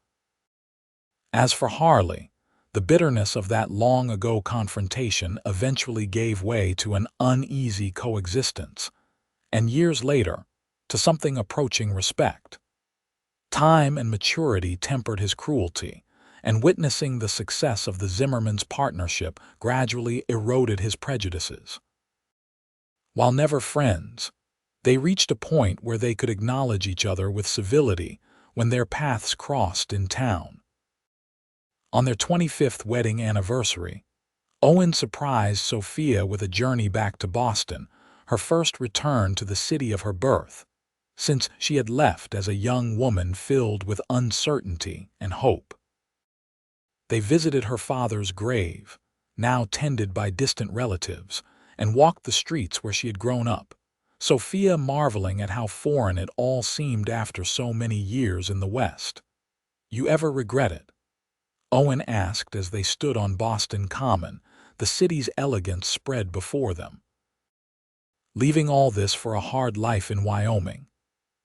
As for Harley, the bitterness of that long-ago confrontation eventually gave way to an uneasy coexistence, and years later, to something approaching respect. Time and maturity tempered his cruelty, and witnessing the success of the Zimmermans' partnership gradually eroded his prejudices. While never friends, they reached a point where they could acknowledge each other with civility when their paths crossed in town. On their 25th wedding anniversary, Owen surprised Sophia with a journey back to Boston, her first return to the city of her birth, since she had left as a young woman filled with uncertainty and hope. They visited her father's grave, now tended by distant relatives, and walked the streets where she had grown up, Sophia marveling at how foreign it all seemed after so many years in the West. "You ever regret it?" Owen asked as they stood on Boston Common, the city's elegance spread before them. Leaving all this for a hard life in Wyoming,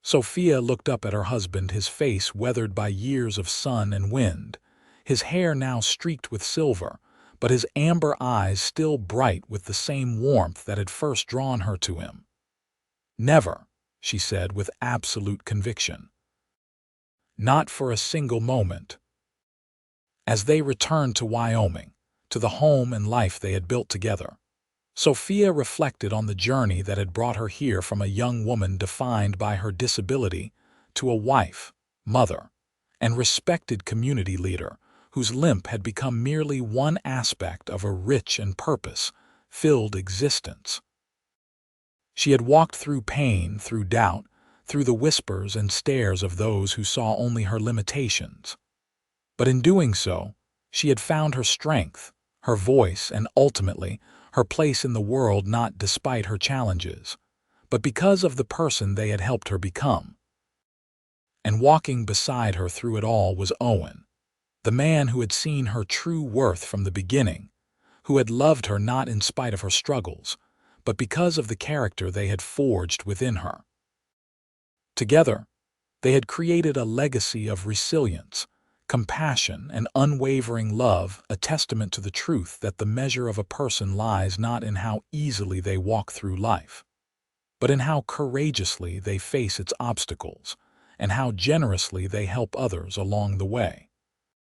Sophia looked up at her husband, his face weathered by years of sun and wind, his hair now streaked with silver, but his amber eyes still bright with the same warmth that had first drawn her to him. "Never," she said with absolute conviction. Not for a single moment. As they returned to Wyoming, to the home and life they had built together, Sophia reflected on the journey that had brought her here, from a young woman defined by her disability to a wife, mother, and respected community leader whose limp had become merely one aspect of a rich and purpose-filled existence. She had walked through pain, through doubt, through the whispers and stares of those who saw only her limitations. But in doing so, she had found her strength, her voice, and ultimately her place in the world, not despite her challenges, but because of the person they had helped her become. And walking beside her through it all was Owen, the man who had seen her true worth from the beginning, who had loved her not in spite of her struggles, but because of the character they had forged within her. Together, they had created a legacy of resilience, compassion, and unwavering love, a testament to the truth that the measure of a person lies not in how easily they walk through life, but in how courageously they face its obstacles and how generously they help others along the way.